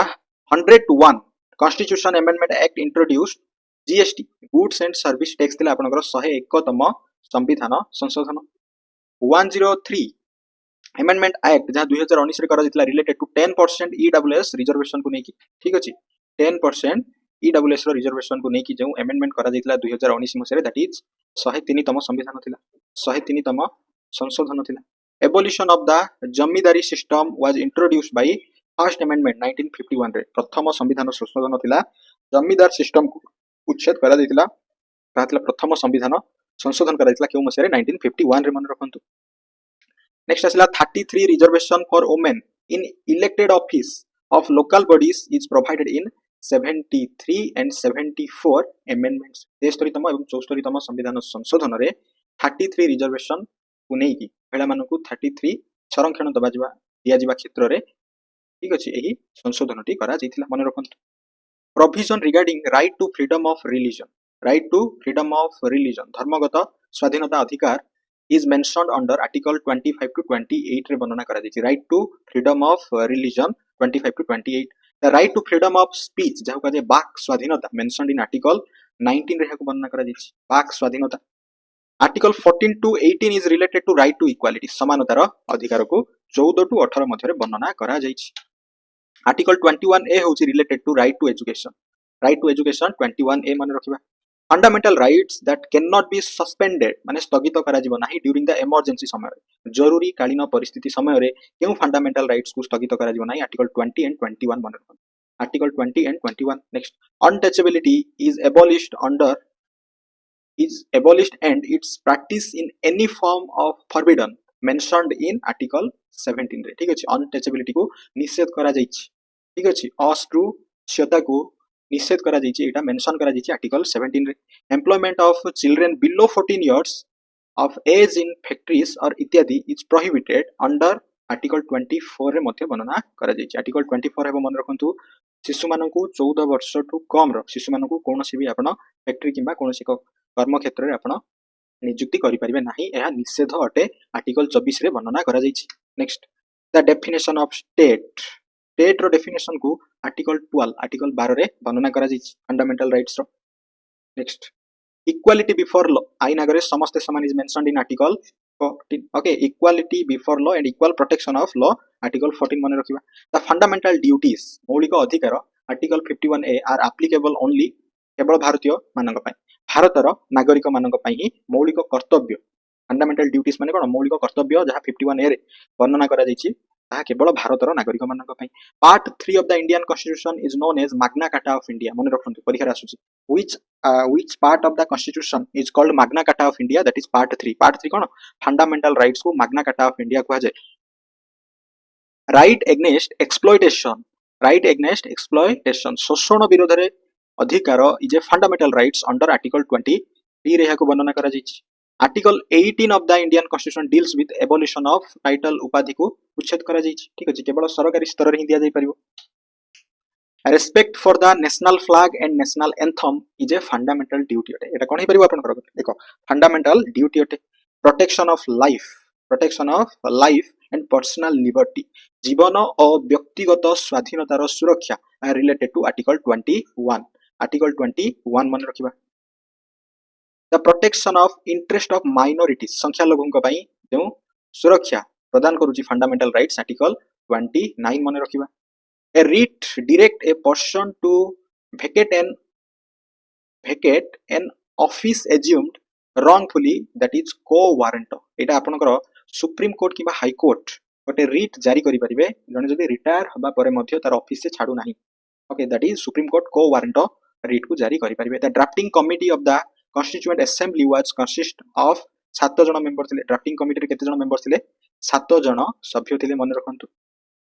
Speaker 1: 101 Constitution Amendment Act introduced GST Goods and Service Tax थिला आपनकर 101 तम संविधान संशोधन. 103 Amendment Act जहा 2019 रे करा जितला रिलेटेड टू 10% EWS रिजर्वेशन को नेकी. ठीक अछि 10% EWS रो रिजर्वेशन को नेकी जो अमेंडमेंट करा जितला 2019 मसे रे दैट इज 103 तम संविधान थिला. 103 तम संशोधन थिला. Abolition of the जमीदारी system was introduced by First Amendment 1951 रे. प्रथम संविधान संशोधन थिला जमीदार सिस्टम को उच्छेद करा दैतिला. तातला प्रथम संविधान संशोधन करा दैतिला केउ मसे रे 1951 रे मन रखंतु. नेक्स्ट आसिला 33 reservation for women in elected office of local bodies is provided in 73 and 74 amendments. 73 तम एवं 74 तम संविधान संशोधन रे 33 रिजर्वेशन को नै कि महिला मानकु 33 संरक्षण दबा जिबा दिया जिबा क्षेत्र रे ठीक अछि एही संशोधनटी करा जैतिला मन रखंतु. Provision regarding right to freedom of religion. Right to freedom of religion धर्मगत स्वाधीनता अधिकार is mentioned under Article 25 to 28 रे वर्णना करा जैछि. Right to freedom of religion 25 to 28. The right to freedom of speech जहा कहजे वाक स्वाधीनता mentioned in Article 19 रे हकु वर्णना करा जैछि. वाक स्वाधीनता. Article 14 to 18 is related to right to equality. समानतार अधिकार को 14 to 18 मध्ये रे वर्णना करा जैछि. Article 21A होछि related to right to education. Right to education 21A माने रखिबा. Fundamental rights that cannot be suspended माने स्थगित करा जिवो नाही during the emergency समय रे. जरूरी कालीन परिस्थिति समय रे केउ fundamental rights को स्थगित करा जिवो नाही. Article 20 and 21 माने रखिबा. Article 20 and 21. Next, untouchability is abolished and its practice in any form of forbidden mentioned in Article 17 रे. ठीक अछि untouchability को निषेध करा जाइछि. ठीक अछि अस्पृश्यता को निषेध करा जाइछि एटा मेंशन करा जाइछि Article 17 रे. Employment of children below 14 years of age in factories or इत्यादि is prohibited under Article 24 रे मध्ये वर्णना करा जाइछि. Article 24 हेबो मन रखंतु शिशु मानकु 14 वर्ष टु कम रो शिशु मानकु कोनोसी भी आपण फैक्ट्री किबा कोनोसी कर्म क्षेत्र रे आपण नियुक्ति करि परिबे नाही एहा निषेध अटे. Article 24 रे वर्णना करा जाइछि. Next, the definition of state. State row definition को Article 12 रे वर्णना करा जाइछि फंडामेंटल राइट्स रो. Next, equality before law. आइन आगरे समस्त समान is mentioned in Article 14. Okay, equality before law and equal protection of law Article 14 माने रखिबा. The fundamental duties मौलिक अधिकार Article 51A are applicable only केवल भारतीय मानक पय. भारतर नागरिक मानक पय ही मौलिक कर्तव्य फंडामेंटल ड्यूटीज माने कोन मौलिक कर्तव्य जहा 51A रे वर्णना करा जाइछि ताहा केवल भारतर नागरिक मानक पय. Part 3 of the Indian Constitution is known as Magna Carta of India. मन रखंतु परीक्षा आसुछि. Which part of the Constitution is called Magna Carta of India? That is Part 3. Part 3 cone fundamental rights को Magna Carta of India कहै जाय. Right against exploitation. Right against exploitation शोषण विरोध रे अधिकार is a fundamental rights under Article 23 रे हकु वर्णना करा जाइछि. Article 18 of the Indian Constitution deals with abolition of title उपाधि को उच्छेद करा जाइछि. ठीक अछि केवल सरकारी स्तर रे ही दिया जाय परिबो. Respect for the national flag and national anthem is a fundamental duty अटे एटा कोन हे परिबो आपनकर देखो फंडामेंटल ड्यूटी अटे protection of life and personal liberty जीवन और व्यक्तिगत स्वाधीनतार सुरक्षा रिलेटेड टू आर्टिकल 21 मन रखिबा the protection of interest of minorities संख्या लोगों पई जो सुरक्षा प्रदान करूची फंडामेंटल राइट्स आर्टिकल 29 मन रखिबा a writ direct a person to vacate an office assumed wrongfully that is co warrant एटा आपनकर सुप्रीम कोर्ट किबा हाई कोर्ट गोटे रिट जारी करि परिबे जने जदि रिटायर हबा परे मध्य तार ऑफिस से छाडू नाही okay that is supreme court को वारंट रिट को जारी करि परिबे the drafting committee of the constituent assembly was consist of 7 जण मेंबर थिले ड्राफ्टिंग कमिटी रे केते जण मेंबर थिले 7 जण सभ्य थिले मन रखंतु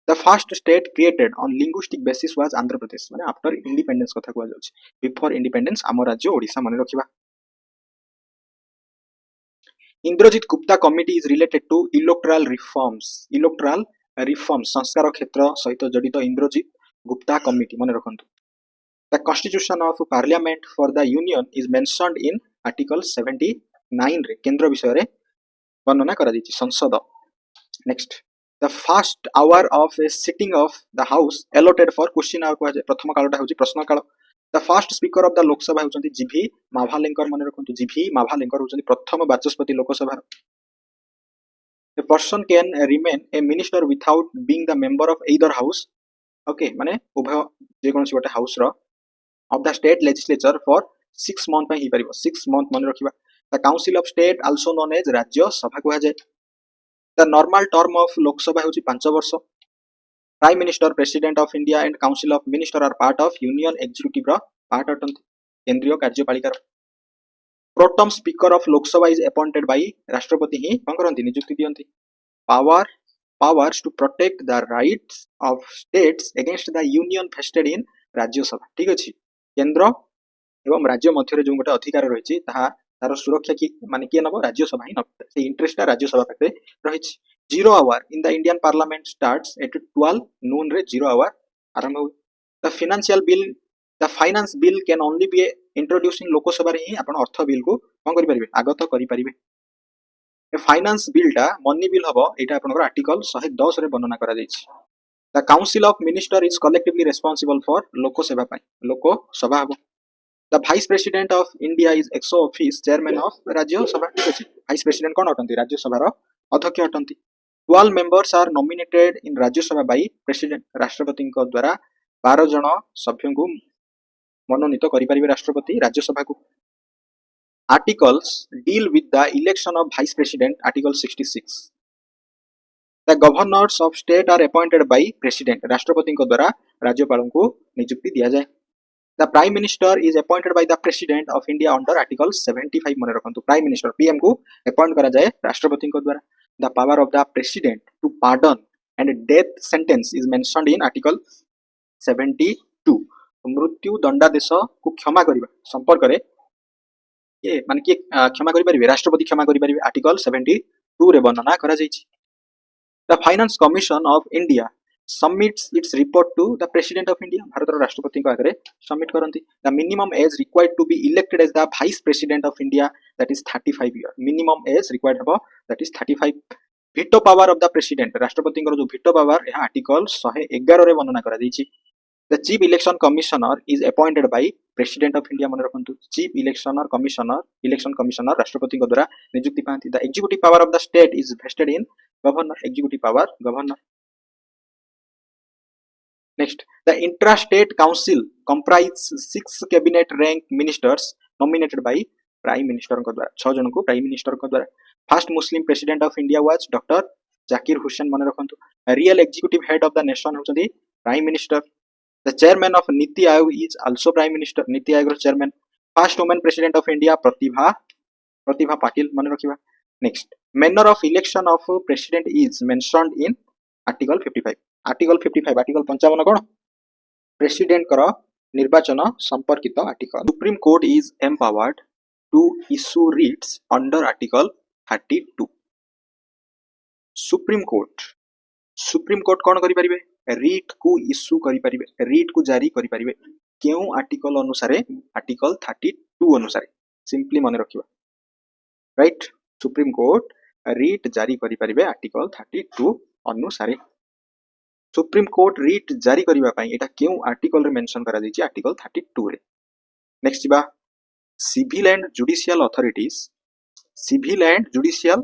Speaker 1: the first state created on linguistic basis was Andhra Pradesh माने आफ्टर इंडिपेंडेंस कथा को जाउछ बिफोर इंडिपेंडेंस आम राज्य ओडिसा मन रखिबा Indrajit Gupta committee is related to electoral reforms संस्कार क्षेत्र सहित जड़ित इंद्रजीत गुप्ता कमिटी मन रखंतु the constitution of parliament for the union is mentioned in article 79 रे केंद्र विषय रे वर्णना करा दैछि संसद next the first hour of a sitting of the house allotted for question hour को प्रथम कालटा होछि प्रश्न काल the first speaker of the Lok Sabha होचंती जीभी माभालेंकर मन रखंतु जीभी माभालेंकर होचंती प्रथम वाचस्पति Lok Sabha a person can remain a minister without being the member of either house okay माने उभय जे कोनसी गोटे हाउस रो of the state legislature for 6 month पे ही परिबो 6 month मन रखिबा the council of state also known as राज्य सभा को जाय the normal term of lok sabha होची 5 वर्ष prime minister president of india and council of minister are part of union executive row part अटंती केंद्रीय कार्यपालिका pro tem speaker of lok sabha is appointed by राष्ट्रपति ही कोन करंती नियुक्ति दियंती powers to protect the rights of states against the union vested in राज्य सभा ठीक अछि केंद्र एवं राज्य मध्य जो गोटे अधिकार रही तार सुरक्षा की माने किए नब राज्य सभा ही नब से इंटरेस्ट राज्य सभा पाखे रही 0 hour in the Indian parliament starts at 12 noon रे 0 आवर आरंभ हो the finance bill can only be introduce in Lok Sabha रे ही आपण अर्थ बिल को कोन करि परिबे आगत करि परिबे ए फाइनेंस बिल टा मनी बिल हबो एटा आपनकर आर्टिकल 110 रे वर्णना करा जायछि the council of minister is collectively responsible for Lok Sabha पाई लोकसभा हबो the vice president of India is ex office chairman of Rajya Sabha ठीक अछि वाइस प्रेसिडेंट कोन अटंती राज्य सभा रो अध्यक्ष अटंती 12 मेंबर्स आर नॉमिनेटेड इन राज्य सभा बाय प्रेसिडेंट राष्ट्रपति को द्वारा 12 जन सभ्यों को मनोनीत करि परिबे राष्ट्रपति राज्य सभा को articles deal with the election of vice president article 66 the governors of state are appointed by president राष्ट्रपति को द्वारा राज्यपालों को नियुक्ति दिया जाए the prime minister is appointed by the president of India under article 75 मन रखंतु प्राइम मिनिस्टर पीएम को अपॉइंट करा जाए राष्ट्रपति को द्वारा the power of the president to pardon and death sentence is mentioned in article 72 मृत्यु दंडादेश को क्षमा करिबा संपर्क रे ये माने कि क्षमा करि परिबे राष्ट्रपति क्षमा करि परिबे आर्टिकल 72 रे वर्णना करा जायछि the finance commission of India submits its report to the president of india Bharat राष्ट्रपति को आगे सबमिट करंती the minimum age required to be elected as the vice president of india that is 35 year minimum age required हबो that is 35 veto power of the president राष्ट्रपति को जो veto power यह article 111 रे वर्णना करा दैछि the chief election commissioner is appointed by president of india मन रखंतु chief election commissioner राष्ट्रपति को द्वारा नियुक्ति पांती the executive power of the state is vested in governor executive power governor Next, the intra-state council comprises 6 cabinet rank ministers nominated by prime minister को द्वारा 6 जन को prime minister को द्वारा first muslim president of india was dr zakir hussain मन रखंतु real executive head of the nation होचंदी prime minister the chairman of niti aayog is also prime minister niti aayog chairman first woman president of india Pratibha Patil मन रखिबा next manner of election of president is mentioned in article 55 article 55 कोन president कर निर्वाचन संपर्कित article supreme court is empowered to issue writs under article 32 supreme court supreme court कौन करि परिबे writ को issue करि परिबे रिट को जारी करि परिबे केउ आर्टिकल अनुसार आर्टिकल 32 अनुसार सिंपली मन रखिबा राइट सुप्रीम कोर्ट रिट जारी करि परिबे आर्टिकल 32 अनुसार सुप्रीम कोर्ट रिट जारी करिबा पई एटा केउ आर्टिकल रे मेंशन करा दैछि आर्टिकल 32 रे नेक्स्ट बा civil and judicial authorities civil and judicial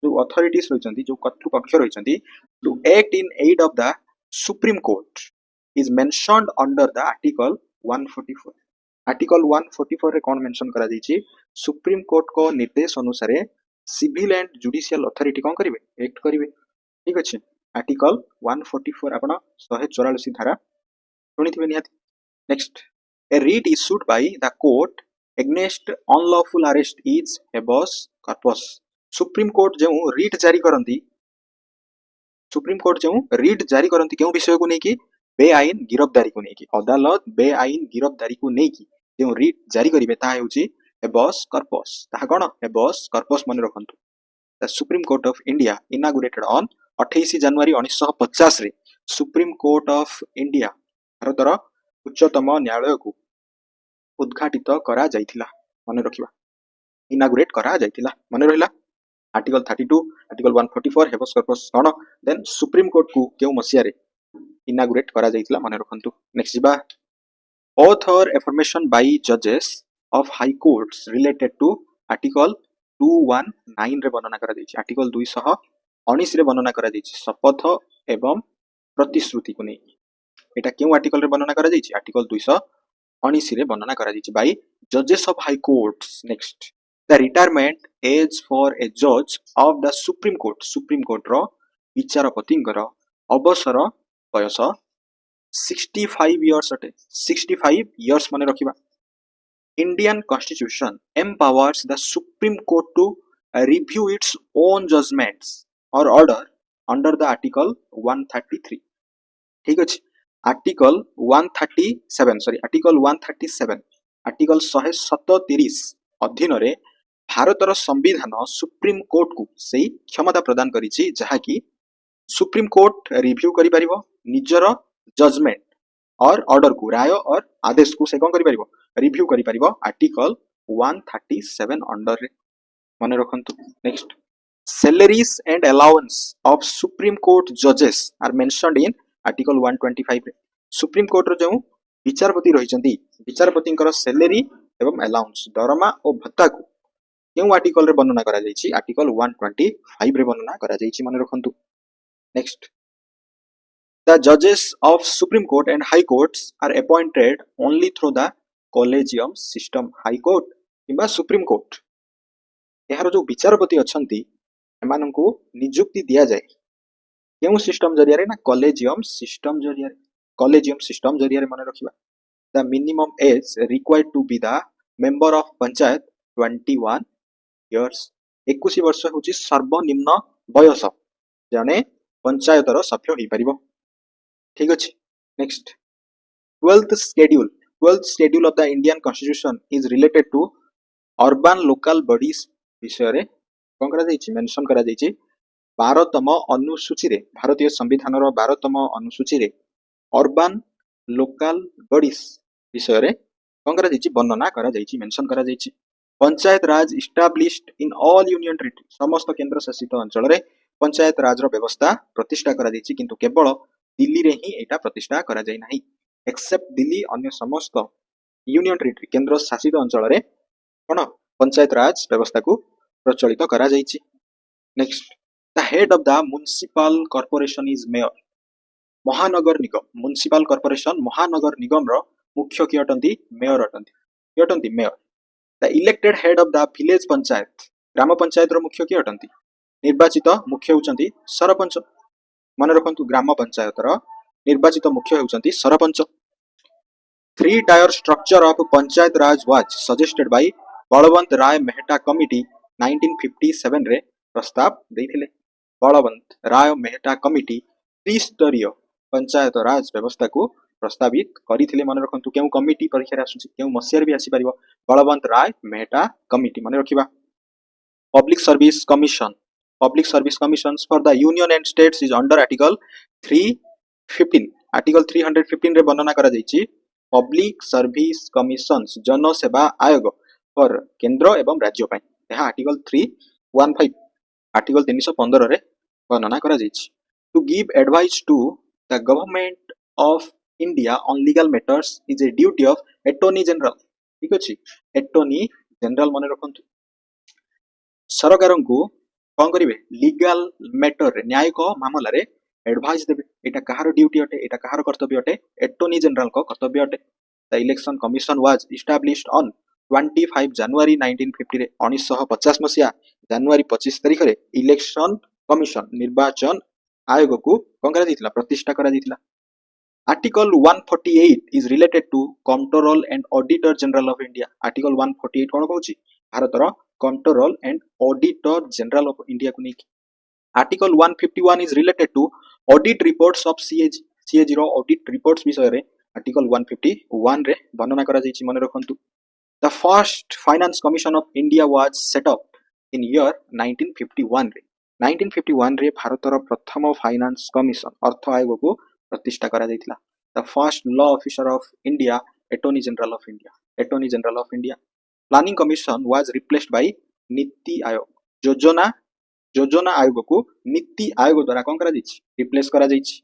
Speaker 1: जो अथॉरिटीज रहिसंती जो कर्तृपक्ष रहिसंती to act in aid of the supreme court is mentioned under the article 144 article 144 रे कोन मेंशन करा दैछि सुप्रीम कोर्ट को निर्देश अनुसार सिविल एंड जुडिशियल अथॉरिटी कोन करिवे एक्ट करिवे ठीक अछि आर्टिकल 144 आपण 144 धारा सुनिथिबे निहाती next a writ issued by the court against unlawful arrest is habeas corpus supreme court जो रीट जारी करंती सुप्रीम कोर्ट जो रीट जारी करंती केउ विषय को नेकी बेआईन गिरफ्तारी को नेकी अदालत बेआईन गिरफ्तारी को नेकी जो रीट जारी करिवे ता हेउची habeas corpus ता कोन habeas corpus मन रखंतु the supreme court of India inaugurated on 28 January 1950 रे सुप्रीम कोर्ट ऑफ इंडिया भारतर उच्चतम न्यायालय को उद्घाटित करा जाइथिला मन रखिबा इनागुरेट करा जाइथिला मन रहिला आर्टिकल 32 आर्टिकल 144 हेबस कर्पस कोन देन सुप्रीम कोर्ट को केउ मसिया रे इनागुरेट करा जाइथिला मन रखंतु नेक्स्ट बा oath or affirmation by judges of high courts related to article 219 रे वर्णना करा दैछि आर्टिकल 219 रे वर्णना करा दैछि शपथ एवं प्रतिश्रुति को नै एटा केउ आर्टिकल रे वर्णना करा दैछि आर्टिकल 219 रे वर्णना करा दैछि बाय जजेस of high courts next the retirement age for a जज ऑफ द सुप्रीम कोर्ट रो विचारपतिंकर अवसर बयस 65 इयर्स अटे 65 इयर्स माने रखिबा Indian constitution empowers the supreme court to review its own judgments or order under the article 133 ठीक अछि article 137 article 137 article 137 अधीन रे भारतर संविधान सुप्रीम कोर्ट को सेही क्षमता प्रदान करिछि जहा कि सुप्रीम कोर्ट रिव्यू करि परिबो निजर जजमेंट और ऑर्डर को राय और आदेश को से कोन करि परिबो रिव्यू करि परिबो आर्टिकल 137 अंडर रे माने रखंतु next salaries and allowance of supreme court judges are mentioned in article 125 रे सुप्रीम कोर्ट रो जो विचारपति रहिसंती विचारपतिंकर सैलरी एवं अलाउंस दरमा और भत्ता को केउ आर्टिकल रे वर्णना करा जायछि आर्टिकल 125 रे वर्णना करा जायछि माने रखंतु next The judges of Supreme Court and High Courts are appointed only through the collegium system. High Court किबा Supreme Court एहार जो विचारपति अछंती एमानंकु नियुक्ति दिया जाय केउ सिस्टम जरिया रे ना कॉलेजियम सिस्टम जरिया रे माने रखिबा the minimum age required to be the member of panchayat 21 years 21 वर्ष होची सर्वनिम्न बयस जने पंचायतर सभ्य होई परिबो ठीक अछि next 12th schedule of the Indian constitution is related to urban local bodies विषय रे कोन करा जायछि मेंशन करा जायछि 12तम अनुसूची रे भारतीय संविधान रो 12तम अनुसूची रे अर्बन लोकल बॉडीज विषय रे कोन करा जायछि वर्णना करा जायछि मेंशन करा जायछि panchayat raj established in all union territory समस्त केंद्र शासित अंचल रे पंचायत राज रो व्यवस्था प्रतिष्ठा करा जायछि किंतु केवल दिल्ली रे ही एटा प्रतिष्ठा करा जाय नाही एक्सेप्ट दिल्ली अन्य समस्त यूनियन टेरिटरी केंद्र शासित अंचल रे कोन पंचायत राज व्यवस्था को प्रचलित करा जायछि next the head of the municipal corporation is mayor महानगर निगम म्युनिसिपल कॉर्पोरेशन महानगर निगम रो मुख्य कि अटंती मेयर अटंती mayor the elected head of the village panchayat ग्राम पंचायत रो मुख्य कि अटंती निर्वाचित मुख्य होचंती सरपंच मन रखंतु ग्राम पंचायत रो निर्वाचित मुख्य होचंती sarpanch 3 tier structure of panchayat raj was suggested by Balwant Rai Mehta committee 1957 रे प्रस्ताव देथिले बलवंत राय मेहता कमिटी त्रिस्तरीय पंचायत राज व्यवस्था को प्रस्तावित करिथिले मन रखंतु केउ कमिटी परीक्षा रे आसुची केउ मसियर भी आसी परिबो बलवंत राय मेहता कमिटी मन रखिबा public service commission Public Service Commissions for the Union and States is under Article 315. Article 315 रे वर्णना करा जायछि Public Service Commissions जन सेवा आयोग for केंद्र एवं राज्य ପାଇଁ ଏହା Article 315 Article 315 रे वर्णना करा जायछि to give advice to the government of India on legal matters is a duty of Attorney General. ठीक अछि Attorney General मने रखंतु सरकार को कौन करिवे लीगल मैटर न्यायिक मामला रे एडवाइस देबे एटा कहार ड्यूटी अटे एटा कहार कर्तव्य अटे एटॉर्नी जनरल को कर्तव्य अटे the election commission was established on 25 जनवरी 1950 रे 1950 मसिया जनवरी 25 तारिख रे इलेक्शन कमिशन निर्वाचन आयोग को कौन करा दिथिला प्रतिष्ठा करा दिथिला Article 148 is related to Comptroller and Auditor General of India. Article 148 कौन कहूची भारतर Comptroller and Auditor General of India को नेकी Article 151 is related to audit reports of CAG row audit reports विषय रे Article 151 रे वर्णना करा जायछि मने रखंतु The first Finance Commission of India was set up in year 1951 रे 1951 रे भारतर प्रथम फाइनेंस कमिशन अर्थ आयोग को प्रतिष्ठा करा जायतिला the first law officer of India attorney general of India planning commission was replaced by NITI Aayog योजना आयोग को नीति आयोग द्वारा कौन करा जायछि रिप्लेस करा जायछि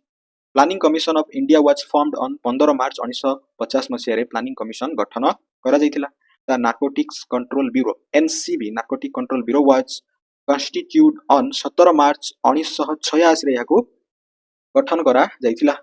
Speaker 1: planning commission of India was formed on 15 March 1950 मसिया रे प्लानिंग कमिशन गठन करा जायतिला the narcotics control bureau NCB narcotic control bureau was constituted on 17 March 1986 रे याको गठन करा जायतिला